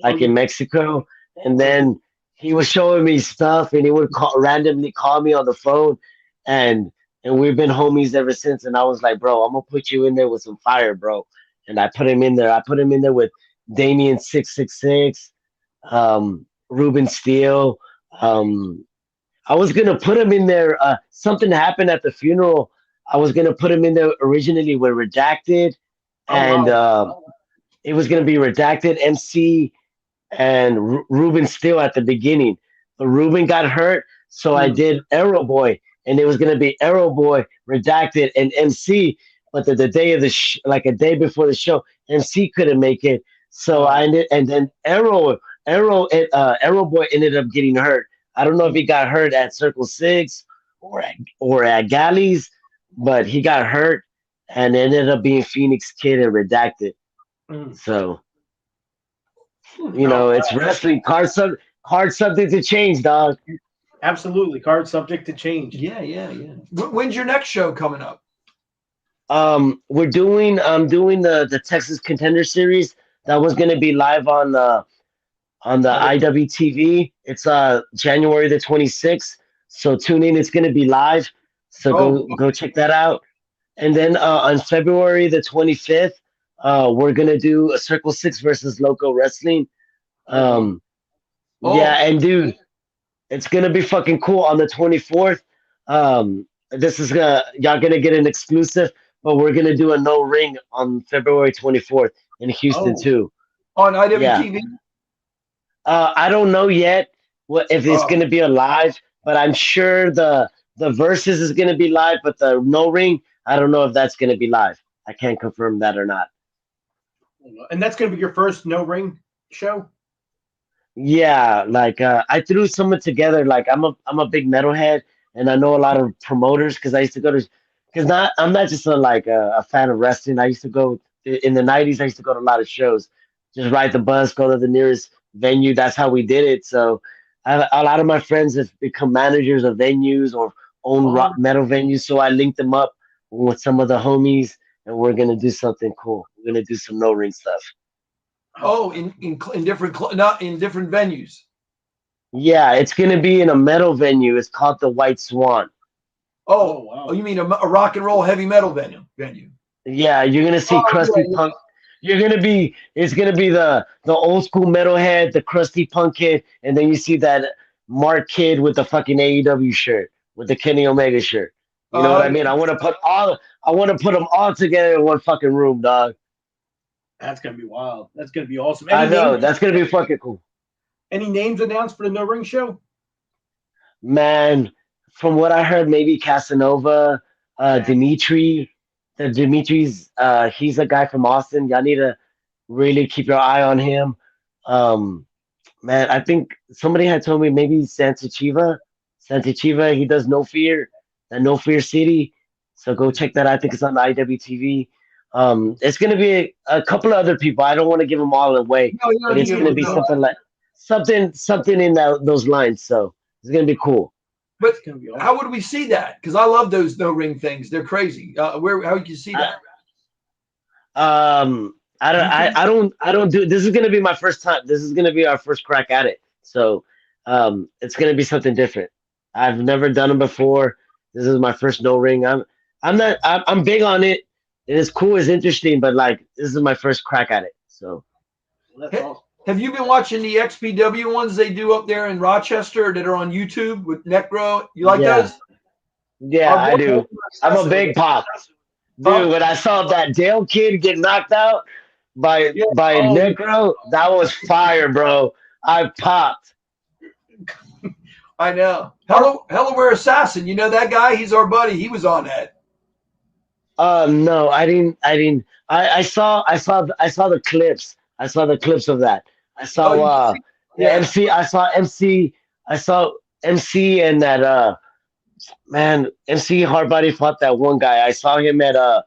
S2: like
S1: yeah.
S2: in Mexico, and
S1: Mhm.
S2: then he was showing me stuff, and he would randomly call me on the phone, and and we've been homies ever since. And I was like, bro, I'm gonna put you in there with some fire, bro. And I put him in there. I put him in there with Damien 666, Ruben Steele. Um, I was gonna put him in there. Something happened at the funeral. I was gonna put him in there originally with Redacted,
S1: Oh
S2: and
S1: wow.
S2: it was gonna be Redacted, MC, and Ruben Steele at the beginning. But Ruben got hurt, so I
S1: Mm.
S2: did Arrow Boy, and it was gonna be Arrow Boy, Redacted, and MC. But the day of the like a day before the show, MC couldn't make it, so I
S1: Oh.
S2: ended, and then Arrow Boy ended up getting hurt. I don't know if he got hurt at Circle Six or at Galleys, but he got hurt and ended up being Phoenix Kid and Redacted.
S1: Mm.
S2: So
S1: Oh,
S2: it's wrestling. Card subject to change, dog.
S1: absolutely. Card subject to change.
S3: Yeah, yeah, yeah. When's your next show coming up?
S2: We're doing the Texas Contender Series. That was gonna be live on the IWTV. It's January the 26th. So tune in. It's gonna be live. So
S3: Oh,
S2: go check that out. And then on February the 25th, we're gonna do a Circle Six versus Loco Wrestling.
S1: Right on.
S2: Um,
S3: oh,
S2: yeah, and dude, it's gonna be fucking cool on the 24th. This is y'all gonna get an exclusive, but we're gonna do a no ring on February 24th in Houston
S1: Oh.
S2: too.
S3: on
S2: Yeah.
S3: IWTV.
S2: I don't know yet what if it's
S3: Oh,
S2: gonna be a live, but I'm sure the verses is gonna be live, but the no ring, I don't know if that's gonna be live. I can't confirm that or not.
S1: And that's gonna be your first no ring show?
S2: Yeah, like I threw someone together. Like I'm a big metalhead, and I know a lot of promoters because I used to go to because not I'm not just a fan of wrestling. I used to go in the '90s. I used to go to a lot of shows, just ride the bus, go to the nearest venue. That's how we did it. So a lot of my friends have become managers of venues or own rock
S1: Oh,
S2: metal venues. So I linked them up with some of the homies, and we're gonna do something cool. We're gonna do some no ring stuff.
S3: oh, in different not in different venues.
S2: Yeah, it's gonna be in a metal venue. It's called the White Swan.
S1: oh
S3: Oh,
S1: wow.
S3: oh, you mean a rock and roll heavy metal venue?
S2: Yeah, you're gonna see
S3: Oh, yeah,
S2: Krusty
S3: yeah.
S2: Punk. It's gonna be the old school metalhead, the Krusty Punk kid, and then you see that Mark kid with the fucking AEW shirt, with the Kenny Omega shirt. You know what I
S3: Yeah.
S2: mean? I want to put them all together in one fucking room, dog.
S1: That's gonna be wild. That's gonna be awesome.
S2: I know that's gonna be fucking cool,
S1: Any names announced for the no ring show?
S2: man. From what I heard, maybe Casanova,
S1: Okay.
S2: Dimitri. The Dimitri's, he's a guy from Austin. Y'all need to really keep your eye on him. Um, Man, I think somebody had told me maybe Santa Chiva. Santa Chiva, he does No Fear, the No Fear City. So go check that out. I think it's on the IWTV. It's gonna be a couple of other people. I don't want to give them all away,
S3: No, you don't
S2: but
S3: have to
S2: it's
S3: give
S2: gonna
S3: them
S2: be
S3: no.
S2: something in those lines. So it's gonna be cool.
S3: But
S1: It's gonna be awesome.
S3: how would we see that? Because I love those no ring things. They're crazy. Where how you see
S2: I,
S3: that? YouTube.
S2: I don't do. This is gonna be my first time. This is gonna be our first crack at it. So it's gonna be something different. I've never done it before. This is my first no ring. I'm big on it. It is cool. It's interesting, but like this is my first crack at it. So
S1: That's awesome.
S3: Have you been watching the XPW ones they do up there in Rochester that are on YouTube with Necro? You like
S2: yeah,
S3: those?
S2: yeah,
S3: Our
S2: I
S3: boy
S2: do. I'm a big pop dude.
S3: Huh?
S2: When I saw that Dale kid get knocked out by
S3: Yeah.
S2: by
S1: Oh,
S2: Necro, that was fire, bro. I popped.
S3: I know. Hellaware Assassin. You know that guy? He's our buddy. He was on that.
S2: No, I didn't. I saw the clips. I saw the clips of that. I
S3: Oh,
S2: saw
S3: you see?
S2: the
S3: Yeah.
S2: MC. I saw MC and that man MC Hardbody fought that one guy. I saw him at I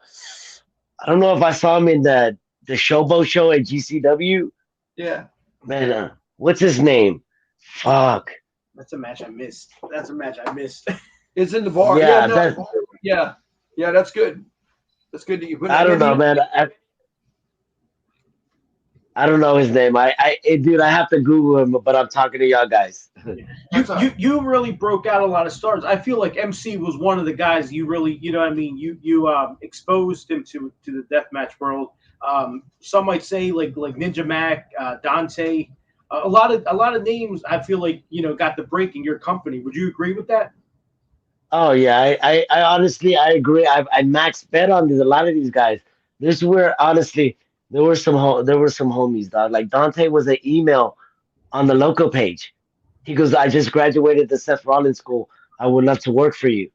S2: don't know if I saw him in the Showboat show at GCW.
S3: Yeah.
S2: Man, what's his name? Fuck.
S1: That's a match I missed. That's a match I missed.
S3: It's in the bar. Yeah,
S2: Yeah,
S3: no,
S2: that
S3: yeah, yeah. That's good. That's good that you put it.
S2: I
S3: And
S2: don't
S3: then
S2: know, man. I don't know his name. Dude, I have to Google him, but I'm talking to y'all guys.
S1: You
S3: that's all
S1: you
S3: right.
S1: you really broke out a lot of stars. I feel like MC was one of the guys you really, what I mean, you exposed him to the deathmatch world. Some might say like Ninja Mac, Dante, a lot of names. I feel like got the break in your company. Would you agree with that?
S2: Oh yeah, I honestly I agree. I max bet on these a lot of these guys. This where honestly there were some homies, dog. Like Dante was an email on the local page. He goes, I just graduated the Seth Rollins school. I would love to work for you.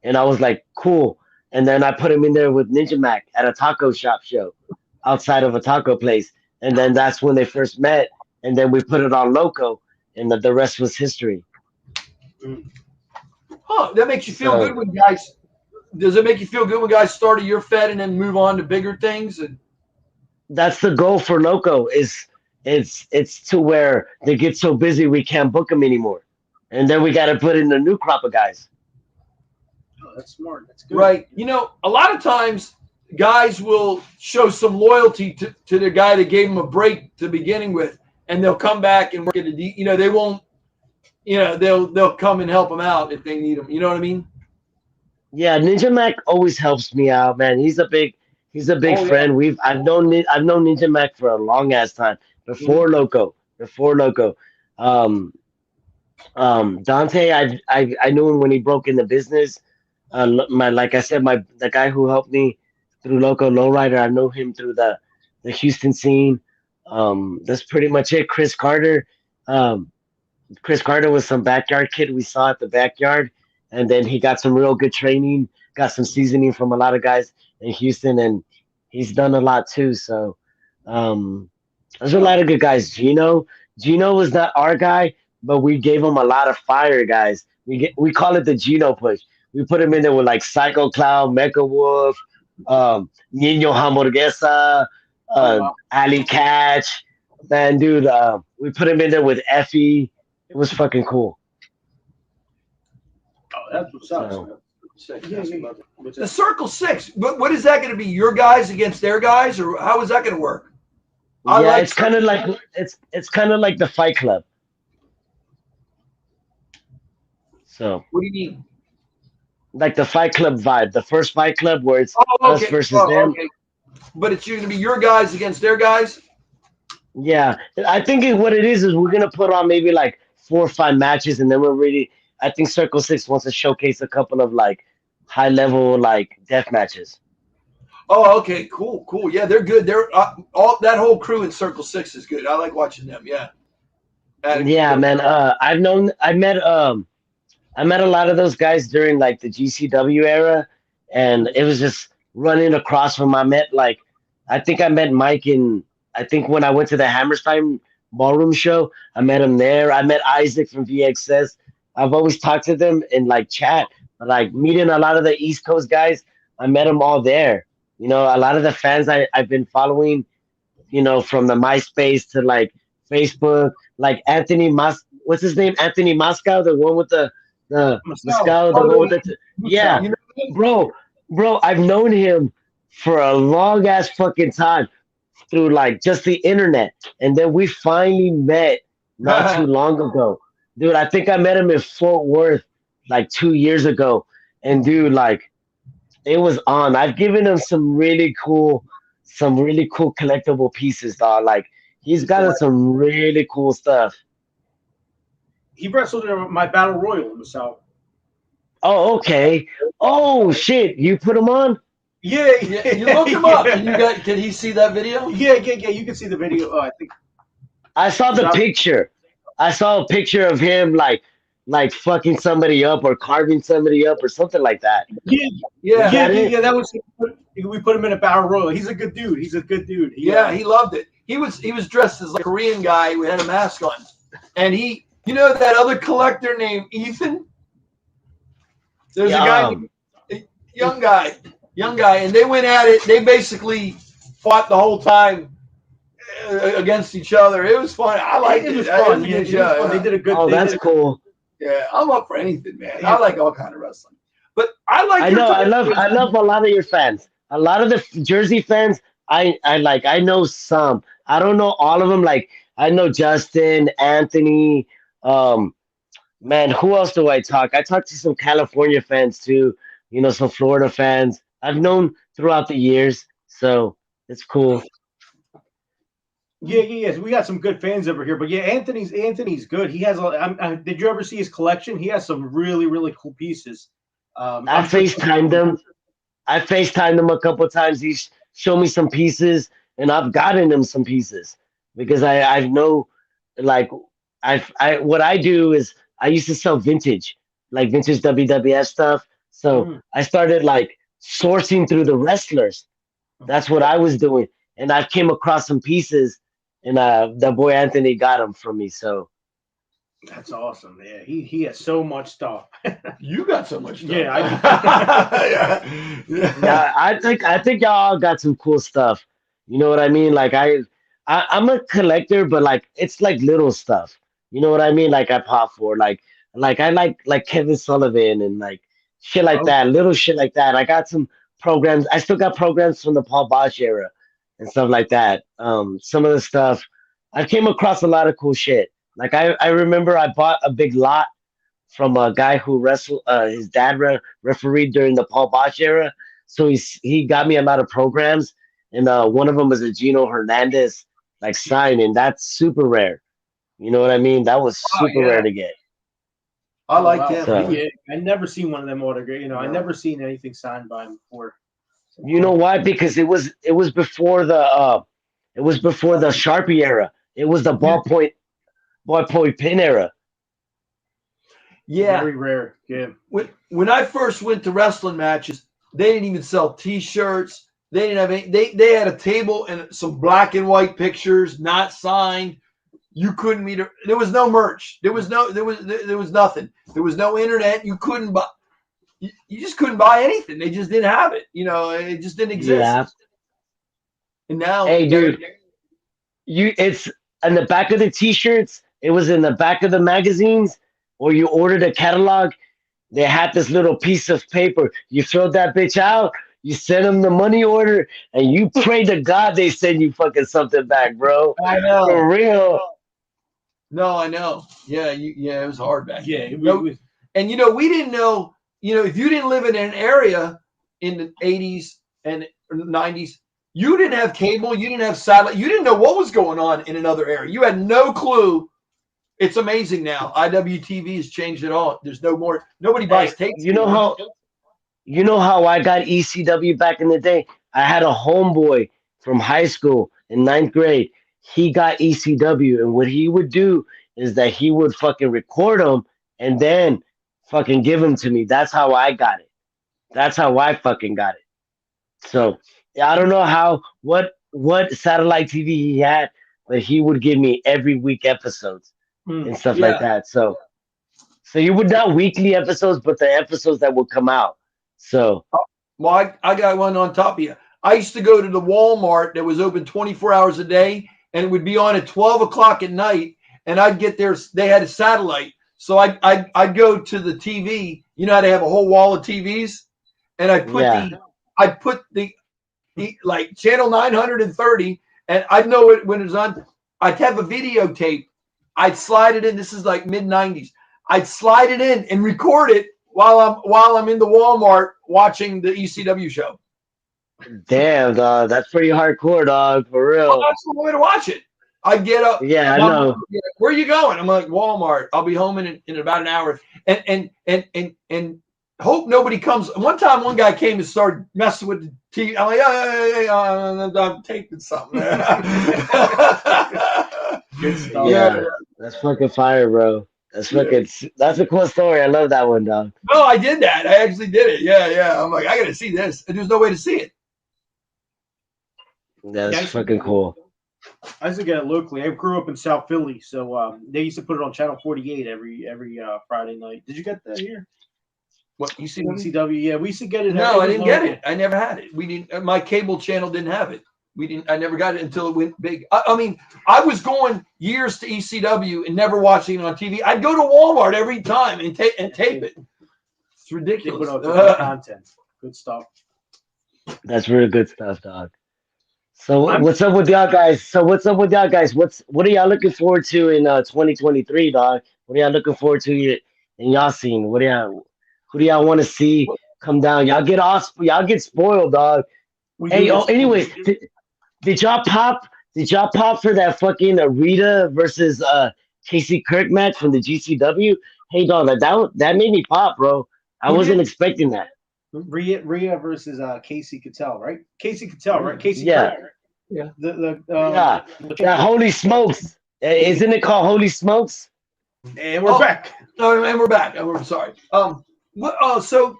S2: And I was like, cool. And then I put him in there with Ninja Mac at a taco shop show outside of a taco place. And then that's when they first met. And then we put it on Loco, and the rest was history.
S3: Huh? That makes you feel good
S2: So
S3: when guys. Does it make you feel good when guys start at your Fed and then move on to bigger things? And
S2: that's the goal for Loco is it's to where they get so busy we can't book them anymore. And then we got to put in a new crop of guys.
S1: Oh, that's smart. That's good.
S3: right, a lot of times guys will show some loyalty to the guy that gave them a break to beginning with, and they'll come back and work at they won't. They'll come and help them out if they need them. You know what I mean?
S2: Yeah, Ninja Mac always helps me out, man. He's a big
S3: Oh yeah.
S2: friend. I've known Ninja Mac for a long ass time
S1: Mhm.
S2: before Loco. Um, Dante, I knew him when he broke in the business. My like I said, my the guy who helped me through Loco Lowrider, I know him through the Houston scene. That's pretty much it. Um, Chris Carter was some backyard kid we saw at the backyard, and then he got some real good training, got some seasoning from a lot of guys in Houston, and he's done a lot too. So um, there's a
S3: Huh.
S2: lot of good guys. Gino was not our guy, but we gave him a lot of fire guys. We call it the Gino push. We put him in there with like Psycho Clown, Mecha Wolf, Nino Hamburguesa,
S1: Oh wow.
S2: Ali Catch. Man, dude, we put him in there with Effie. It was fucking cool.
S1: Oh, that's what's up.
S2: So
S1: Yeah, yeah, yeah. What's
S3: The
S1: that?
S3: Circle Six. What is that going to be? Your guys against their guys, or how is that going to work? I
S2: yeah,
S3: like
S2: it's kind
S3: Circle.
S2: of like it's kind of like the Fight Club. So
S3: What do you mean?
S2: like the Fight Club vibe, the first Fight Club where it's
S3: Oh,
S2: us
S3: okay.
S2: versus
S3: Oh,
S2: them.
S3: okay. But it's going to be your guys against their guys.
S2: Yeah, I think what it is we're gonna put on maybe like 4 or 5 matches, and then we're really. I think Circle Six wants to showcase a couple of like high level like death matches.
S3: Oh, okay. Cool, cool. Yeah, they're good. They're all that whole crew in Circle Six is good. I like watching them. Yeah. Attitude
S2: Yeah,
S3: Era.
S2: man. I met a lot of those guys during like the GCW era, and it was just running across from. I think I met Mike in. I think when I went to the Hammerstein Ballroom show, I met him there. I met Isaac from VXS. I've always talked to them in like chat, but like meeting a lot of the East Coast guys, I met them all there. A lot of the fans I've been following, from the MySpace to like Facebook, like what's his name? Anthony Moscow, the one with the
S1: Myself.
S2: Moscow, the
S3: Oh,
S2: one with yeah,
S1: Myself.
S3: you know what?
S2: bro, I've known him for a long ass fucking time through like just the internet, and then we finally met not too long ago, dude. I think I met him in Fort Worth like 2 years ago, and dude, like it was on. I've given him some really cool collectible pieces, dog. Like he's got some really cool stuff.
S1: He wrestled in my battle royal. Myself.
S2: Oh, okay. Oh shit, you put him on?
S1: Yeah,
S3: Yeah, you
S1: yeah,
S3: look him up. And you
S1: yeah,
S3: got? Can he see that video?
S1: yeah, yeah, yeah. You can see the video. Oh, I think
S2: I saw
S1: is
S2: the
S1: that.
S2: picture. I saw a picture of him like fucking somebody up or carving somebody up or something like that.
S1: Yeah,
S2: Was
S3: Yeah,
S1: yeah,
S2: that
S1: yeah,
S2: it?
S1: yeah. That was we put him in a battle royal. He's a good dude. He's a good dude. He
S3: yeah. He loved it. He was dressed as like a Korean guy who had a mask on, and that other collector named Ethan. There's a
S2: Yeah,
S3: guy, young guy, young guy, and they went at it. They basically fought the whole time. against each other. It was fun. I liked it.
S1: It was
S3: It
S1: fun.
S3: was a
S1: Yeah,
S3: good
S1: it was
S3: show.
S1: fun. They did a good.
S2: Oh,
S1: They
S2: that's
S1: did
S2: cool.
S3: Yeah, I'm up for anything, man.
S1: Yeah.
S3: I like all kind of wrestling. But I like
S2: I
S3: your
S2: know.
S3: type.
S2: I love a lot of your fans. A lot of the Jersey fans. I like. I know some. I don't know all of them. Like I know Justin, Anthony. Um, Man, who else do I talk? I talk to some California fans too. You know, some Florida fans. I've known throughout the years, so it's cool.
S1: Yeah. So we got some good fans over here, but yeah, Anthony's good. He has did you ever see his collection? He has some really really cool pieces.
S2: I
S1: I'm sure.
S2: FaceTimed him. I FaceTimed him a couple times. He's shown me some pieces, and I've gotten him some pieces because I know, like, I what I do is I used to sell vintage, like vintage WWF stuff. So
S1: Mhm.
S2: I started like sourcing through the wrestlers. That's what I was doing, and I came across some pieces, and the boy Anthony got them from me. So
S1: That's awesome. Yeah, he has so much stuff.
S3: You got so much stuff.
S1: Yeah,
S3: yeah.
S2: yeah, I think y'all got some cool stuff. You know what I mean? Like I'm a collector, but like it's like little stuff. You know what I mean? Like I pop for like I like Kevin Sullivan and like shit like
S1: Oh,
S2: that, little shit like that. I got some programs. I still got programs from the Paul Bosch era and stuff like that. Some of the stuff I came across a lot of cool shit. Like I remember I bought a big lot from a guy who wrestled. His dad refereed during the Paul Bosch era, so he got me a lot of programs, and one of them was a Gino Hernandez like sign, and that's super rare. You know what I mean? That was
S3: Oh
S2: super rare
S3: yeah.
S2: to get.
S3: I
S1: oh
S3: liked
S1: wow.
S3: him.
S2: So
S1: Yeah, I never seen one of them autograph. I
S3: No.
S1: never seen anything signed by him before.
S2: you know why? Because it was before the Sharpie era. It was the ballpoint pin era.
S3: Yeah.
S1: Very rare. Yeah.
S3: When I first went to wrestling matches, they didn't even sell T-shirts. They didn't have any. They had a table and some black and white pictures, not signed. You couldn't meet. There was no merch. There was nothing. There was no internet. You couldn't buy. You just couldn't buy anything. They just didn't have it. It just didn't exist.
S2: Yeah.
S3: And now,
S2: Hey, dude, it's in the back of the T-shirts. It was in the back of the magazines, or you ordered a catalog. They had this little piece of paper. You filled that bitch out. You send them the money order, and you pray to God they send you fucking something back, bro.
S3: I know.
S2: For real.
S3: No, I know. Yeah, it was hard back
S1: Yeah.
S3: then. And we didn't know. If you didn't live in an area in the 80s and 90s, you didn't have cable, you didn't have satellite, you didn't know what was going on in another area. You had no clue. It's amazing now. IWTV has changed it all. There's no more. Nobody buys
S2: Hey,
S3: tapes
S2: you know
S3: anymore.
S2: how I got ECW back in the day? I had a homeboy from high school in ninth grade. He got ECW, and what he would do is that he would fucking record them and then fucking give them to me. That's how I got it. That's how I fucking got it. So yeah, I don't know what satellite TV he had, but he would give me every week episodes
S1: Mm.
S2: and stuff like
S3: Yeah.
S2: that. So you would not weekly episodes, but the episodes that would come out. So
S3: Well, I got one on top of you. I used to go to the Walmart that was open 24 hours a day, and it would be on at 12 o'clock at night. And I'd get there. They had a satellite. So I'd go to the TV. You know how they have a whole wall of TVs? And
S2: yeah,
S3: I put the like channel 930, and I'd know it when it was on. I'd have a videotape. I'd slide it in. This is like mid 90s. I'd slide it in and record it while I'm in the Walmart watching the ECW show.
S2: damn dog, that's pretty hardcore, dog, for
S3: Well,
S2: real.
S3: that's the way to watch it. I get up.
S2: Yeah, I
S3: My mom
S2: know.
S3: would be like, where are you going? I'm like, Walmart. I'll be home in about an hour. And hope nobody comes. One time, one guy came and started messing with the TV. I'm like, I'm taping something.
S1: Good stuff.
S2: Yeah, that's fucking fire, bro. That's a cool story. I love that one, dog.
S3: No, I did that. I actually did it. Yeah. I'm like, I got to see this. And there's no way to see it.
S2: That's
S1: Yeah,
S2: fucking cool.
S1: I used to get it locally. I grew up in South Philly, so they used to put it on Channel 48 every Friday night. Did you get that here?
S3: What, ECW?
S1: ECW, yeah, we used to get it.
S3: No, I
S1: was
S3: didn't get
S1: local.
S3: it. I never had it. We didn't. My cable channel didn't have it. I never got it until it went big. I mean, I was going years to ECW and never watching it on TV. I'd go to Walmart every time and tape it. It's ridiculous.
S1: Good content. Good stuff.
S2: That's really good stuff, dog. So what's up with y'all guys? What are y'all looking forward to in 2023, dog? What are y'all looking forward to in y'all scene? Who do y'all want to see come down? Y'all get spoiled, dog. Anyways, did y'all pop? Did y'all pop for that fucking Rita versus Casey Kirk match from the GCW? Hey, dog, that made me pop, bro. I wasn't expecting that.
S1: Rhea versus Casey Cattell, right? Casey Cattell, right? Casey
S2: Yeah.
S1: Kirk.
S3: Yeah.
S2: Yeah, holy smokes. Isn't it called Holy Smokes?
S1: And we're back.
S3: Oh, and we're back. We're sorry. So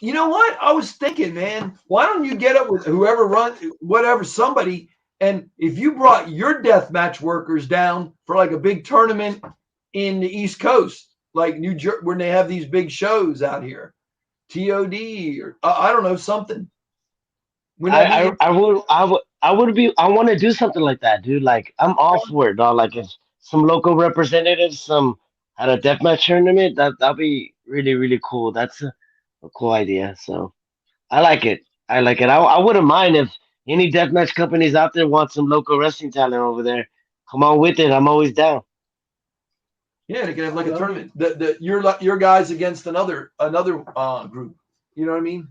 S3: you know what? I was thinking, man, why don't you get up with whoever runs, whatever, somebody, and if you brought your deathmatch workers down for like a big tournament in the East Coast, like New Jersey, when they have these big shows out here, TOD or I don't know, something.
S2: I want to do something like that, dude. Like I'm all for it, dog. Like if some local representatives, at a deathmatch tournament, that'll be really, really cool. That's a cool idea. So I like it. I like it. I wouldn't mind if any deathmatch companies out there want some local wrestling talent over there. Come on with it. I'm always down.
S3: Yeah, they can have like a tournament. Your guys against another group. You know what I mean?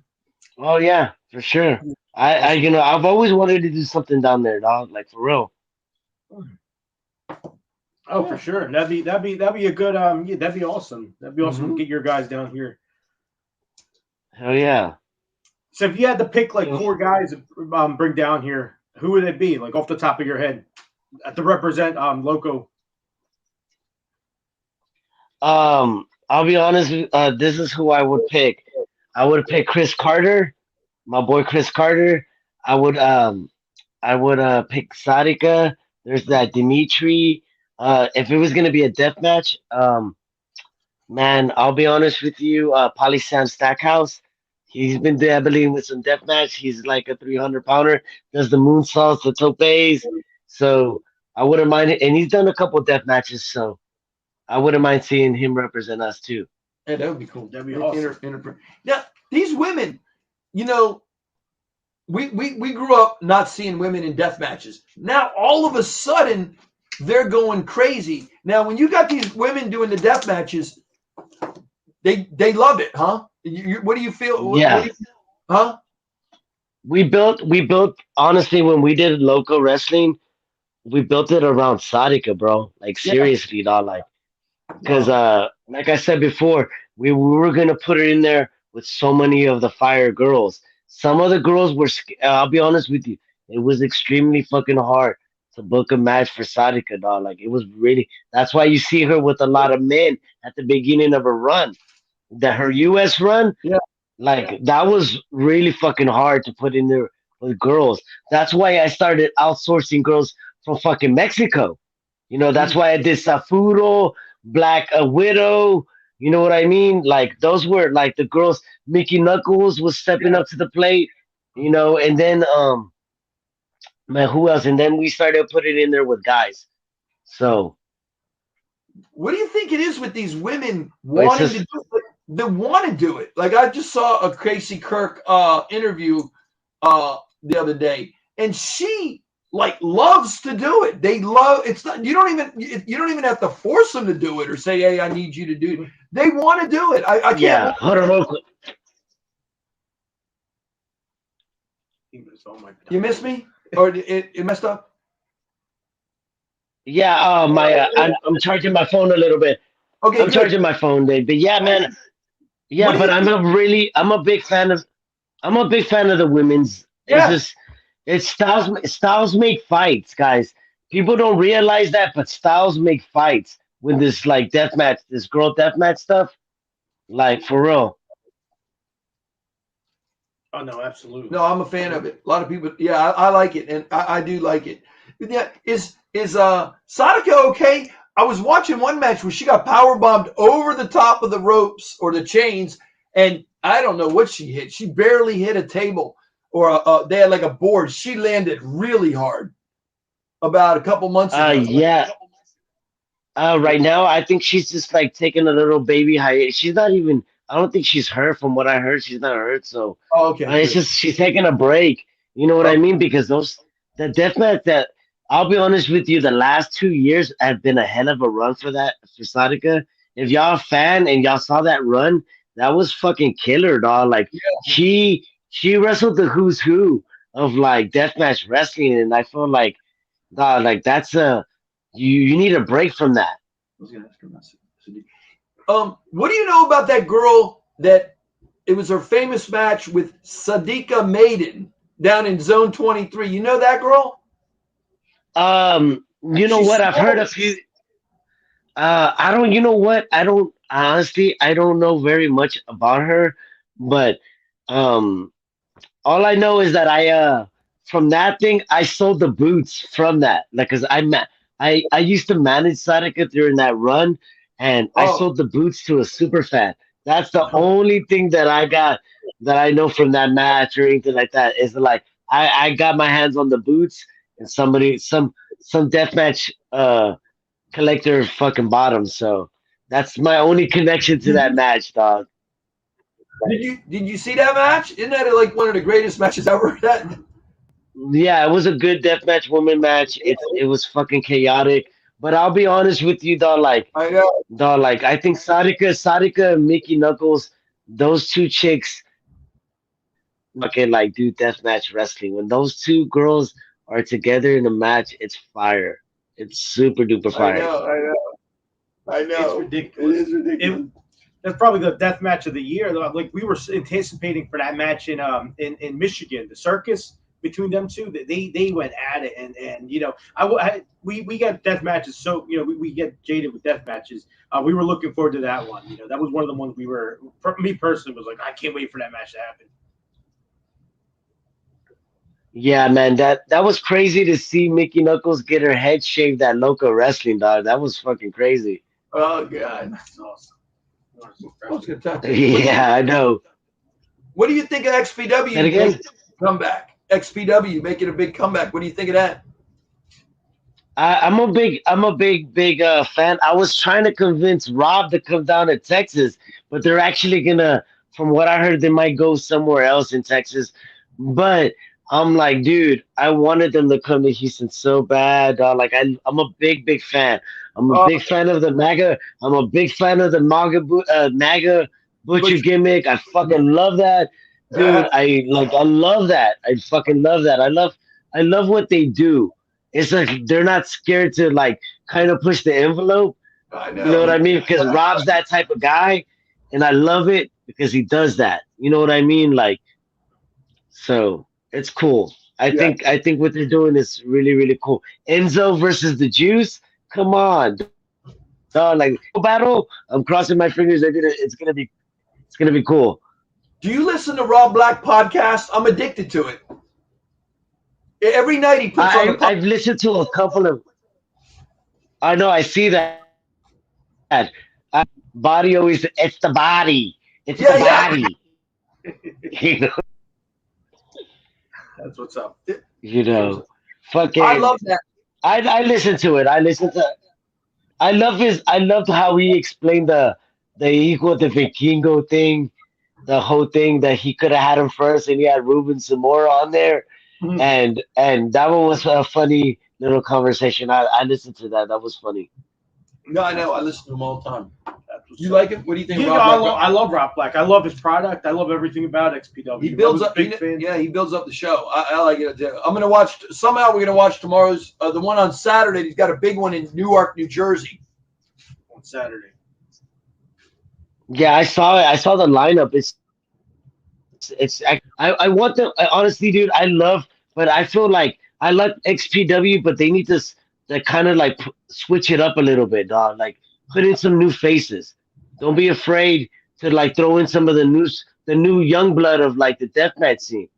S2: Oh yeah, for sure. I've always wanted to do something down there, dog. Like for real.
S1: Oh, for sure. That'd be a good that'd be awesome. That'd be awesome to get your guys down here.
S2: Hell yeah.
S1: So if you had to pick like 4 guys to bring down here, who would it be? Like off the top of your head, to represent Loko.
S2: I'll be honest. This is who I would pick. I would pick Chris Carter, my boy Chris Carter. I would pick Sarika. There's that Dimitri. If it was gonna be a death match, man, I'll be honest with you. Polly Sam Stackhouse. He's been dabbling with some death match. He's like a 300-pounder. Does the moonsaults, the topes. So I wouldn't mind it. And he's done a couple death matches. So I wouldn't mind seeing him represent us too.
S3: Yeah, that would be cool.
S1: That'd be awesome.
S3: Now, these women, you know, we grew up not seeing women in death matches. Now, all of a sudden, they're going crazy. Now, when you got these women doing the death matches, they love it, huh? What do you feel?
S2: Yeah.
S3: Huh?
S2: We built honestly when we did local wrestling, we built it around Sadika, bro. Like seriously, dog. Like because like I said before, we were gonna put it in there with so many of the fire girls. Some of the girls were I'll be honest with you, it was extremely fucking hard to book a match for Sadika, dog. Like it was really that's why you see her with a lot of men at the beginning of her run. Her US run, that was really fucking hard to put in there with girls. That's why I started outsourcing girls from fucking Mexico. You know, that's why I did Safuro, Black Widow. You know what I mean? Like those were like the girls. Mickey Knuckles was stepping up to the plate. You know, and then man, who else? And then we started putting it in there with guys. So
S3: what do you think it is with these women wanting to do it? They want to do it. Like I just saw a Casey Kirk interview the other day, and she like loves to do it. They love it's not you don't even have to force them to do it or say, hey, I need you to do it. They want to do it. I can't.
S2: Yeah, hold on real quick.
S3: You missed me, or it messed up?
S2: Yeah, I'm charging my phone a little bit.
S3: Okay,
S2: I'm charging my phone, Dave. But yeah, man. Yeah, but I'm a big fan of the women's.
S3: Yeah.
S2: It's styles make fights, guys. People don't realize that, but styles make fights with this like deathmatch, this girl deathmatch stuff. Like for real.
S1: Oh no, absolutely.
S3: No, I'm a fan of it. A lot of people, yeah, I like it, and I do like it. But yeah, is Sadika okay? I was watching one match where she got power bombed over the top of the ropes or the chains, and I don't know what she hit. She barely hit a table. or they had like a board. She landed really hard about a couple months ago.
S2: Yeah. Right now, I think she's just like taking a little baby hiatus. She's not even. I don't think she's hurt. From what I heard, she's not hurt. So
S3: Oh, okay,
S2: it's
S3: good.
S2: just she's taking a break. You know what I
S3: Okay.
S2: mean? Because the deathmatch that I'll be honest with you, the last 2 years have been a hell of a run for that for Sadika. If y'all a fan and y'all saw that run, that was fucking killer, dog. Like
S3: Yeah.
S2: she wrestled the who's who of like deathmatch wrestling, and I feel like dog, like that's a you need a break from that.
S3: I was gonna ask her about Sadiq. What do you know about that girl that it was her famous match with Sadiqa Maiden down in Zone 23? You know that girl?
S2: You know
S3: She's
S2: what? I've heard a
S3: small.
S2: few. I don't. You know what? I don't honestly. I don't know very much about her, but um, all I know is that I from that thing I sold the boots from that, like, cause I used to manage Sadika during that run, and I
S3: Oh,
S2: sold the boots to a super fan. That's the only thing that I got that I know from that match or anything like that. Is like I got my hands on the boots, and some deathmatch collector fucking bought them. So that's my only connection to that match, dog.
S3: did you see that match? Isn't that like one of the greatest matches ever? That
S2: Yeah, it was a good deathmatch woman match. It was fucking chaotic. But I'll be honest with you,
S3: I know.
S2: dog, like I think Sadika and Mickey Knuckles, those two chicks fucking like do deathmatch wrestling. When those two girls are together in a match, it's fire. It's super duper
S3: I
S2: fire.
S3: know. I know. I
S1: It's
S3: know.
S1: ridiculous.
S3: It is ridiculous.
S1: That's probably the death match of the year. Like we were anticipating for that match in Michigan, the circus between them two. They went at it, and you know we got death matches. So you know we get jaded with death matches. We were looking forward to that one. You know that was one of the ones we were. For me personally, was like I can't wait for that match to happen.
S2: Yeah, man, that was crazy to see Mickey Knuckles get her head shaved at Loco Wrestling, dog. That was fucking crazy.
S3: Oh God.
S1: That's awesome.
S3: I was gonna tell you.
S2: Yeah, I know.
S3: What do you think of
S2: And
S3: XPW
S2: again,
S3: making a comeback? XPW making a big comeback. What do you think of that?
S2: I'm a big fan. I was trying to convince Rob to come down to Texas, but they're actually gonna, from what I heard, they might go somewhere else in Texas. But I'm like, dude, I wanted them to come to Houston so bad, dog. Like I'm a big fan. I'm a
S3: Oh,
S2: big fan of the MAGA. I'm a big fan of the MAGA butcher
S3: but
S2: gimmick. I fucking love that, dude. I love that. I fucking love that. I love what they do. It's like they're not scared to like kind of push the envelope.
S3: I
S2: You know what
S3: know.
S2: I mean? Because Rob's that type of guy, and I love it because he does that. You know what I mean? Like, so it's cool.
S3: Yeah.
S2: I think what they're doing is really cool. Enzo versus the Juice. Come on, dog. Like battle. I'm crossing my fingers. It's gonna be cool.
S3: Do you listen to Rob Black podcast? I'm addicted to it. Every night he puts on a
S2: I've listened to a couple of. I know. I see that. Body always. It's the body. It's the
S3: yeah, yeah.
S2: body. You know.
S1: That's what's up.
S2: You know.
S3: I
S2: Fucking.
S3: love that.
S2: I listen to it. I listen to. I loved how he explained the equal the Vikingo thing, the whole thing that he could have had him first, and he had Ruben Zamora on there,
S3: Mhm.
S2: and that one was a funny little conversation. I listened to that. That was funny.
S3: No, I know. I listen to him all the time.
S1: That's what's
S3: You
S1: up.
S3: like him? What do you think,
S1: Yeah,
S3: of
S1: no,
S3: Rob Black?
S1: I love Rob Black. I love his product. I love everything about XPW.
S3: He builds
S1: I was
S3: up.
S1: a big fan.
S3: Yeah, he builds up the show. I like it. I'm gonna watch. Somehow we're gonna watch tomorrow's the one on Saturday. He's got a big one in Newark, New Jersey.
S1: On Saturday.
S2: Yeah, I saw it. I saw the lineup. I want them. Honestly, dude, I love, but I feel like I like XPW, but they need to kind of like switch it up a little bit, dog. Like put in some new faces. Don't be afraid to like throw in some of the new young blood of like the deathmatch scene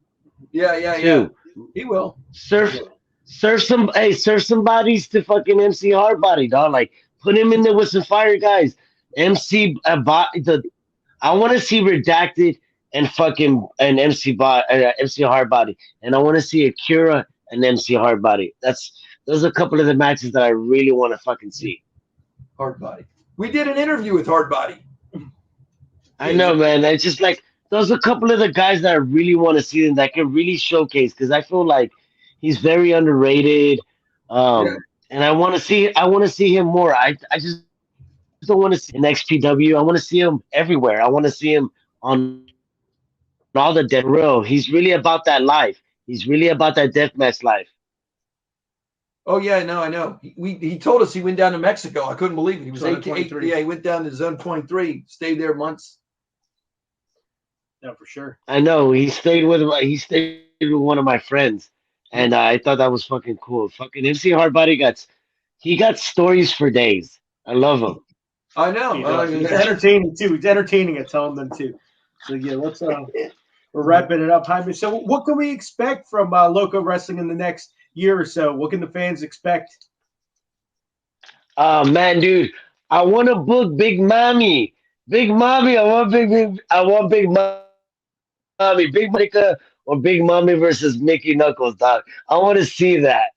S3: Yeah, yeah, yeah.
S2: too.
S3: He will.
S2: Surf, serve some bodies to fucking MC Hardbody, dog. Like put him in there with some fire guys. MC the I want to see redacted and fucking an MC Hardbody, and I want to see Akira and MC Hardbody. Those are a couple of the matches that I really want to fucking see.
S3: Hardbody. We did an interview with Hardbody.
S2: I know, man. It's just like those are a couple of the guys that I really want to see and that can really showcase because I feel like he's very underrated.
S3: Yeah.
S2: And I want to see him more. I just don't want to see in XPW. I want to see him everywhere. I want to see him on all the death row. He's really about that life. He's really about that deathmatch life.
S3: Oh yeah, no, I know. He told us he went down to Mexico. I couldn't believe it. He was
S1: Zone
S3: 8,
S1: 23.
S3: yeah, he went down to Zone 23, stayed there months.
S1: Yeah, for sure.
S2: I know he stayed with one of my friends, and I thought that was fucking cool. Fucking MC Hardbody he got stories for days. I love him.
S3: I know.
S1: He's entertaining too. He's entertaining at telling them too. So yeah, let's we're wrapping it up, Jaime. So what can we expect from Loko Wrestling in the next year or so? What can the fans expect?
S2: Man, dude, I want to book Big Mommy. Big Mommy, I want Big Mommy. Big Monica or Big Mommy versus Mickey Knuckles, dog. I want to see that.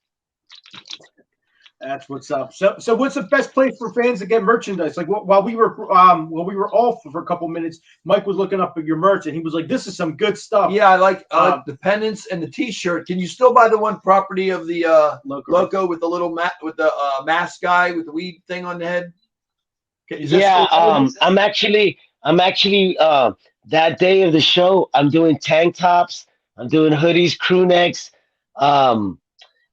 S1: That's what's up. So what's the best place for fans to get merchandise? Like while we were off for a couple minutes, Mike was looking up at your merch and he was like, "This is some good stuff."
S3: Yeah, I like the pennants and the T-shirt. Can you still buy the one property of the Loko with the little mask guy with the weed thing on the head?
S2: Yeah, I'm actually that day of the show, I'm doing tank tops, I'm doing hoodies, crew necks. Um,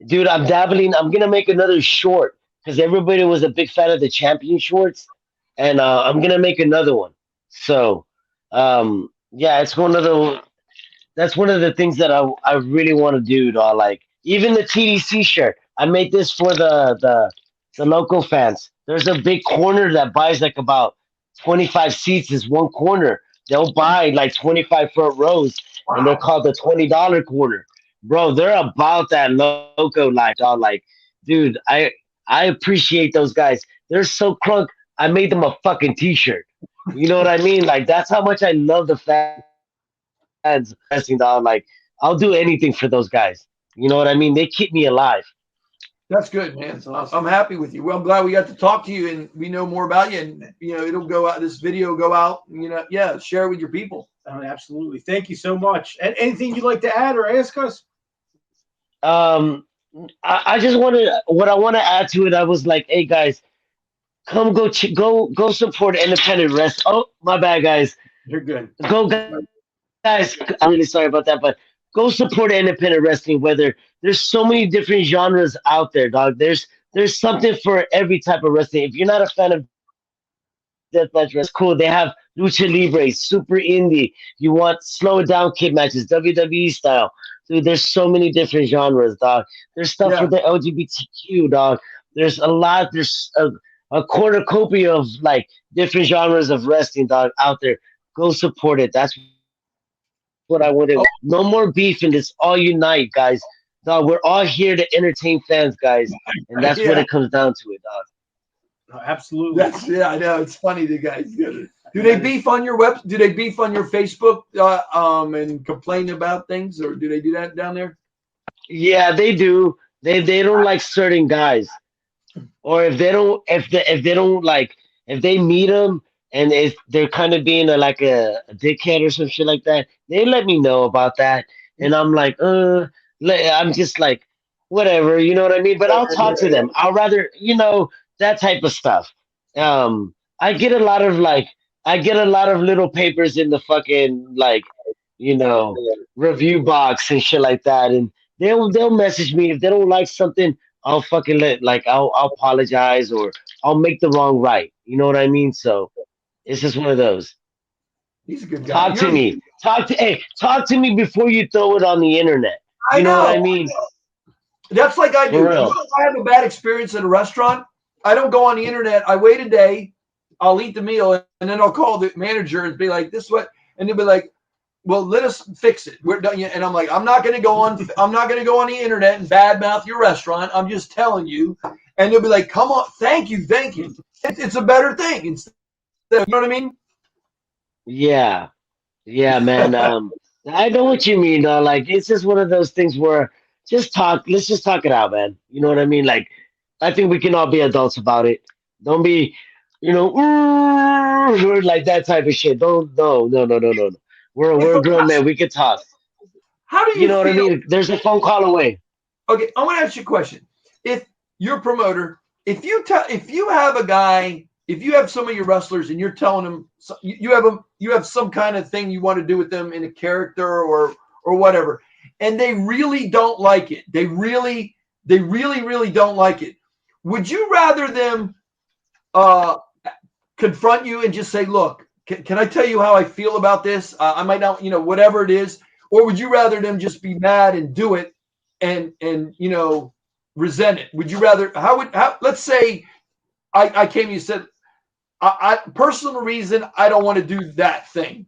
S2: Dude, I'm dabbling. I'm gonna make another short because everybody was a big fan of the champion shorts, and I'm gonna make another one. So, yeah, it's one of the that's one of the things that I really want to do. Dog. Like even the TDC shirt, I made this for the local fans. There's a big corner that buys like about 25 seats. Is one corner. They'll buy like 25 front rows, and they're called the $20 corner. Bro, they're about that loco life, dog. Like, dude, I appreciate those guys. They're so crunk. I made them a fucking t-shirt. You know what I mean? Like that's how much I love the fans wrestling, dog. Like I'll do anything for those guys. You know what I mean? They keep me alive.
S3: That's good, man. I'm happy with you. Well, I'm glad we got to talk to you and we know more about you. And it'll go out. This video will go out. Yeah, share it with your people.
S1: Absolutely. Thank you so much. And anything you'd like to add or ask us?
S2: I just wanted what I want to add to it. I was like, hey guys, come go support independent wrestling. Oh, my bad, guys.
S1: You're good.
S2: Go guys. I'm really sorry about that, but go support independent wrestling. Whether there's so many different genres out there, dog. There's something for every type of wrestling. If you're not a fan of deathmatch wrestling, cool. They have lucha libre, super indie. You want slow it down kid matches, WWE style. Dude, there's so many different genres, dog. There's stuff for the LGBTQ, dog. There's a lot. There's a cornucopia of like different genres of wrestling, dog, out there. Go support it. That's what I wanted. No more beef and let's all unite, guys. Dog, we're all here to entertain fans, guys, and that's what it comes down to, it, dog.
S1: Absolutely.
S3: I know. It's funny, the guys. Do they beef on your web? Do they beef on your Facebook and complain about things, or do they do that down there?
S2: Yeah, they do. They don't like certain guys, or if they don't if they meet them and if they're kind of being a dickhead or some shit like that, they let me know about that, and I'm like, I'm just like, whatever, you know what I mean? But I'll talk to them. I'll rather, that type of stuff. I get a lot of little papers in the fucking review box and shit like that, and they'll message me if they don't like something. I'll fucking I'll apologize or I'll make the wrong right. You know what I mean? So it's just one of those.
S3: He's a good guy.
S2: Talk to me. Talk to me before you throw it on the internet. You know what I mean?
S3: That's like I do. If I have a bad experience at a restaurant, I don't go on the internet. I wait a day, I'll eat the meal, and then I'll call the manager and be like, "This is what," and they'll be like, "Well, let us fix it. We're done." And I'm like, I'm not going to go on the internet and badmouth your restaurant. I'm just telling you. And they'll be like, "Come on, thank you." It's a better thing. You know what I mean?
S2: Yeah. Yeah, man. I know what you mean, though. Like, it's just one of those things where just talk. Let's just talk it out, man. You know what I mean? Like, I think we can all be adults about it. Don't be, you know, or like that type of shit. Don't, no, no, no, no, no, no. We're
S3: But
S2: grown men. We can talk.
S3: how do
S2: You
S3: you
S2: know what I
S3: feel?
S2: mean? There's a phone call away.
S3: Okay, I want to ask you a question. If you're a promoter, if you have a guy, if you have some of your wrestlers and you're telling them you have some kind of thing you want to do with them in a character or whatever, and they really don't like it. They really don't like it. Would you rather them uh confront you and just say, "Look, can I tell you how I feel about this? I might not, whatever it is," or would you rather them just be mad and do it and resent it? Would you rather? How? Let's say I came to you and said, I personal reason I don't want to do that thing.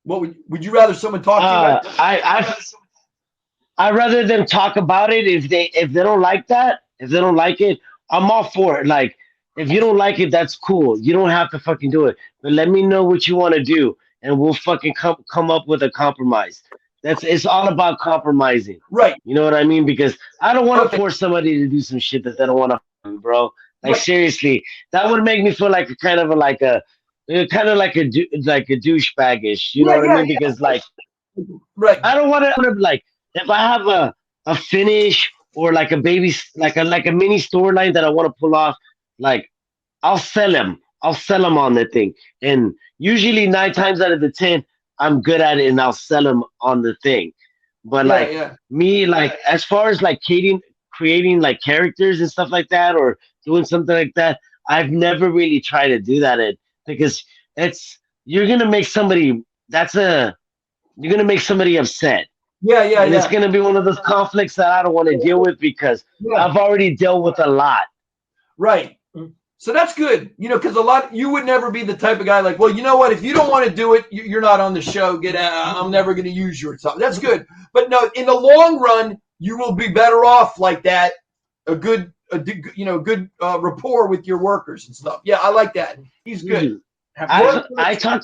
S3: What would you rather someone talk to you about?
S2: I rather them talk about it. If they don't like that, if they don't like it, I'm all for it. Like, if you don't like it, that's cool. You don't have to fucking do it. But let me know what you want to do, and we'll fucking come up with a compromise. It's all about compromising.
S3: Right.
S2: You know what I mean? Because I don't want to
S3: Okay.
S2: force somebody to do some shit that they don't want to, bro. Like,
S3: Right.
S2: seriously, that would make me feel like a kind of a, like a kind of like like a douchebaggish. You know
S3: Yeah.
S2: what I
S3: Yeah.
S2: mean? Because like
S3: Right.
S2: I don't want to like if I have a finish or like a baby like a mini storyline that I want to pull off, like I'll sell them. I'll sell them on the thing, and usually 9 times out of the 10, I'm good at it, and I'll sell them on the thing. But
S3: Yeah.
S2: like
S3: Yeah.
S2: me, like as far as like creating like characters and stuff like that, or doing something like that, I've never really tried to do that. Because it's you're gonna make somebody that's a you're gonna make somebody upset,
S3: Yeah. Yeah.
S2: and it's
S3: Yeah.
S2: gonna be one of those conflicts that I don't want to deal with because
S3: Yeah.
S2: I've already dealt with a lot.
S3: Right. So that's good, because you would never be the type of guy like, well, you know what? If you don't want to do it, you're not on the show. Get out. I'm never going to use you or something. That's good. But no, in the long run, you will be better off like that. Good rapport with your workers and stuff. Yeah, I like that. He's good.
S2: Mhm.
S1: Have
S2: I talk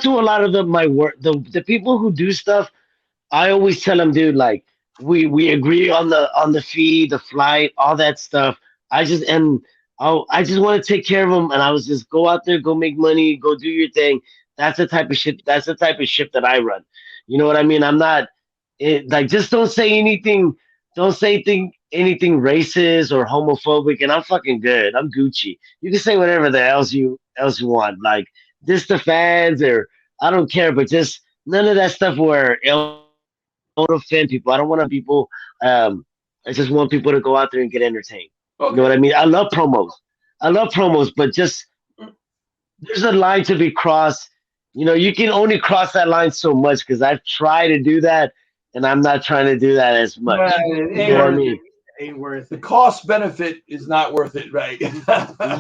S2: to a lot of my work the people who do stuff. I always tell them, dude, like we agree on the fee, the flight, all that stuff. I just want to take care of them, and I was just go out there, go make money, go do your thing. That's the type of shit. That's the type of ship that I run. You know what I mean? I'm not like just don't say anything. Don't say anything racist or homophobic, and I'm fucking good. I'm Gucci. You can say whatever the else you want, like this the fans or I don't care, but just none of that stuff where don't offend people. I don't want to people. Um, I just want people to go out there and get entertained. You know what
S3: Okay.
S2: I mean? I love promos. I love promos, but just there's a line to be crossed. You can only cross that line so much because I've tried to do that, and I'm not trying to do that as
S3: Well,
S2: much.
S3: it
S2: You
S3: ain't
S2: know what I
S3: worth
S2: mean?
S3: it.
S1: ain't worth
S3: The
S1: it.
S3: cost benefit is not worth it, right?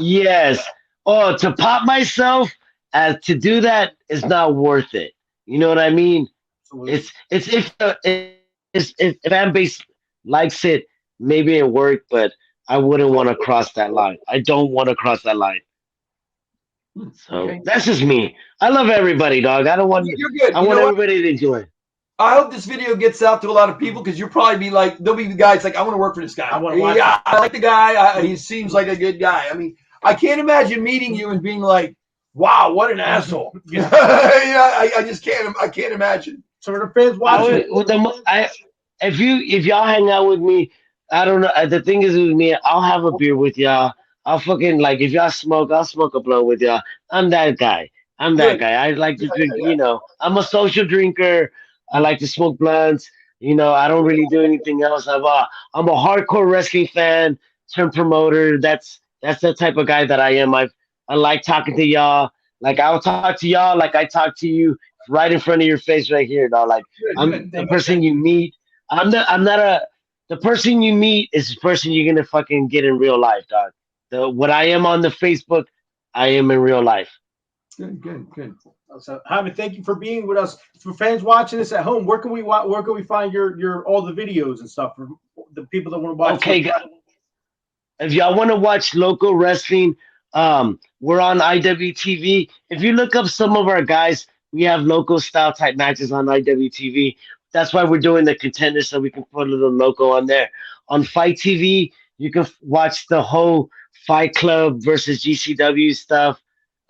S2: Yes. Oh, to pop myself, to do that is not worth it. You know what I mean?
S1: Absolutely.
S2: It's if fan base likes it, maybe it worked, but I wouldn't want to cross that line. I don't want to cross that line. So
S3: Okay.
S2: that's just me. I love everybody, dog. I don't want
S3: You're good.
S2: I
S3: You
S2: want
S3: know what?
S2: everybody to enjoy.
S3: I hope this video gets out to a lot of people because you'll probably be like, there'll be the guys like, I want to work for this guy.
S1: I wanna watch
S3: Yeah, I like the guy. He seems like a good guy. I mean, I can't imagine meeting you and being like, wow, what an asshole. Yeah, I just can't. I can't imagine.
S1: So for the fans
S2: I
S1: watching,
S2: would with if y'all hang out with me, I don't know. The thing is with me, I'll have a beer with y'all. I'll fucking like if y'all smoke, I'll smoke a blunt with y'all. I'm that guy. I'm that
S3: Good.
S2: guy. I like to
S3: Yeah,
S2: drink.
S3: yeah,
S2: I'm a social drinker. I like to smoke blunts. I don't really do anything else. I'm a hardcore wrestling fan, turned promoter. That's the type of guy that I am. I like talking to y'all. Like I'll talk to y'all like I talk to you right in front of your face right here, dog. Like
S3: yeah. Good,
S2: I'm
S3: good.
S2: the
S3: Thank you.
S2: person you meet. I'm not a the person you meet is the person you're gonna fucking get in real life, dog. What I am on the Facebook, I am in real life.
S3: Good, good, good.
S1: so Jaime, thank you for being with us. For fans watching this at home, where can we find your all the videos and stuff for the people that want to watch?
S2: Okay, if y'all want to watch local wrestling, we're on IWTV. If you look up some of our guys, we have local style type matches on IWTV. That's why we're doing the contenders so we can put a little local on there. On Fight TV, you can watch the whole Fight Club versus GCW stuff.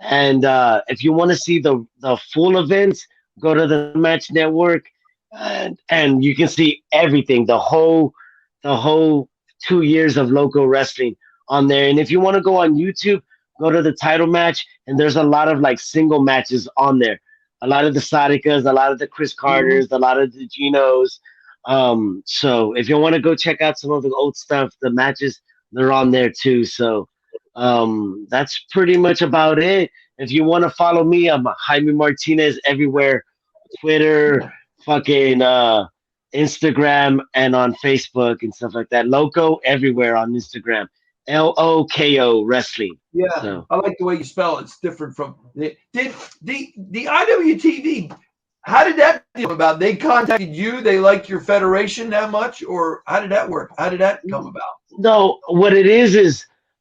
S2: And if you want to see the full events, go to the Match Network, and you can see everything, the whole 2 years of local wrestling on there. And if you want to go on YouTube, go to the title match, and there's a lot of like single matches on there. A lot of the Sadicas, a lot of the Chris
S3: Mhm.
S2: Carters, a lot of the Genos. So if you want to go check out some of the old stuff, the matches, they're on there too. So that's pretty much about it. If you want to follow me, I'm Jaime Martinez everywhere, Twitter, fucking Instagram, and on Facebook and stuff like that. Loko everywhere on Instagram. Loko Wrestling.
S3: Yeah,
S2: So
S3: I like the way you spell it. It's different from did the IWTV. How did that come about? They contacted you. They like your federation that much, or how did that work? How did that come about?
S2: no, what it is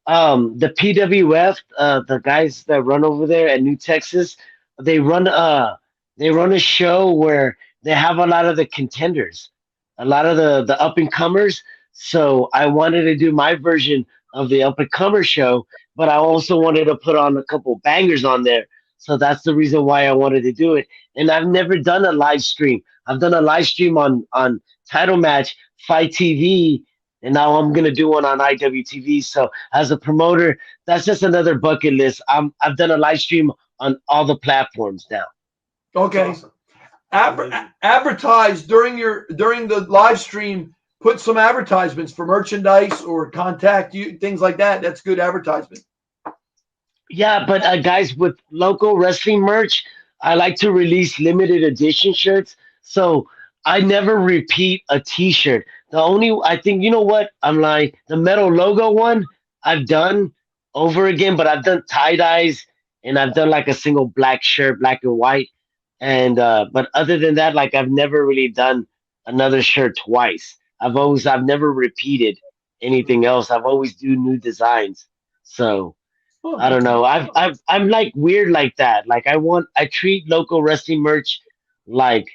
S2: the PWF, the guys that run over there at New Texas, they run a show where they have a lot of the contenders, a lot of the up and comers. So I wanted to do my version of the up and comer show, but I also wanted to put on a couple bangers on there. So that's the reason why I wanted to do it. And I've never done a live stream. I've done a live stream on Title Match, Fight TV, and now I'm gonna do one on IWTV. So as a promoter, that's just another bucket list. I've done a live stream on all the platforms now.
S3: Okay,
S1: Awesome.
S3: advertise during the live stream. Put some advertisements for merchandise or contact you, things like that. That's good advertisement.
S2: Yeah, but guys, with local wrestling merch, I like to release limited edition shirts. So I never repeat a T-shirt. The only I think you know what I'm like the metal logo one I've done over again, but I've done tie dyes and I've done like a single black shirt, black and white. And but other than that, like I've never really done another shirt twice. I've never repeated anything else. I've always do new designs. So.
S1: Oh,
S2: I don't know. I'm like weird like that. Like I treat local wrestling merch like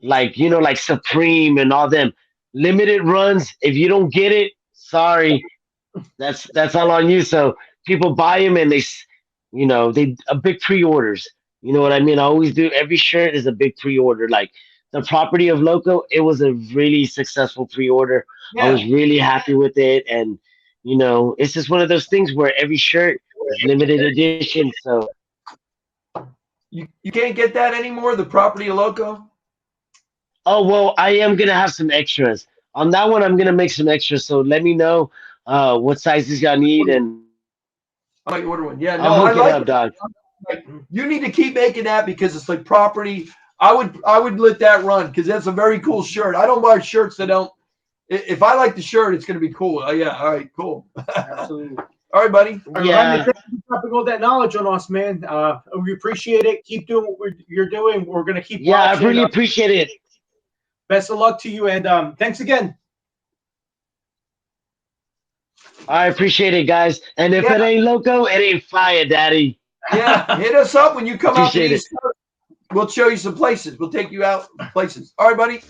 S2: like Supreme and all them limited runs. If you don't get it, sorry, that's all on you. So people buy them and they a big pre-orders. You know what I mean? I always do. Every shirt is a big pre-order. Like the property of Loco, it was a really successful pre-order. I
S3: Yeah,
S2: was really happy with it, and it's just one of those things where every shirt is limited edition. So
S3: you can't get that anymore. The property of Loco.
S2: oh well, I am gonna have some extras on that one. I'm gonna make some extras. So let me know what sizes y'all need, and
S3: I might order one. Yeah,
S2: I'll
S3: no, I
S2: hook it
S3: like
S2: up, dog.
S3: like you need to keep making that because it's like property. I would let that run because that's a very cool shirt. I don't buy shirts that don't. If I like the shirt, it's going to be cool. Oh, yeah. All right. Cool.
S1: absolutely.
S3: All right, buddy.
S1: All right,
S2: Yeah.
S1: Ryan, thank you for dropping all that knowledge on us, man. We appreciate it. Keep doing what you're doing. We're going to keep
S2: Yeah, I
S1: watching.
S2: really appreciate it.
S1: Best of luck to you, and thanks again.
S2: I appreciate it, guys. And if
S3: Yeah.
S2: it ain't Loco, it ain't fire, daddy.
S3: Yeah. Hit us up when you come out to
S2: Appreciate
S3: the
S2: it.
S3: East Coast. We'll show you some places. We'll take you out places. All right, buddy.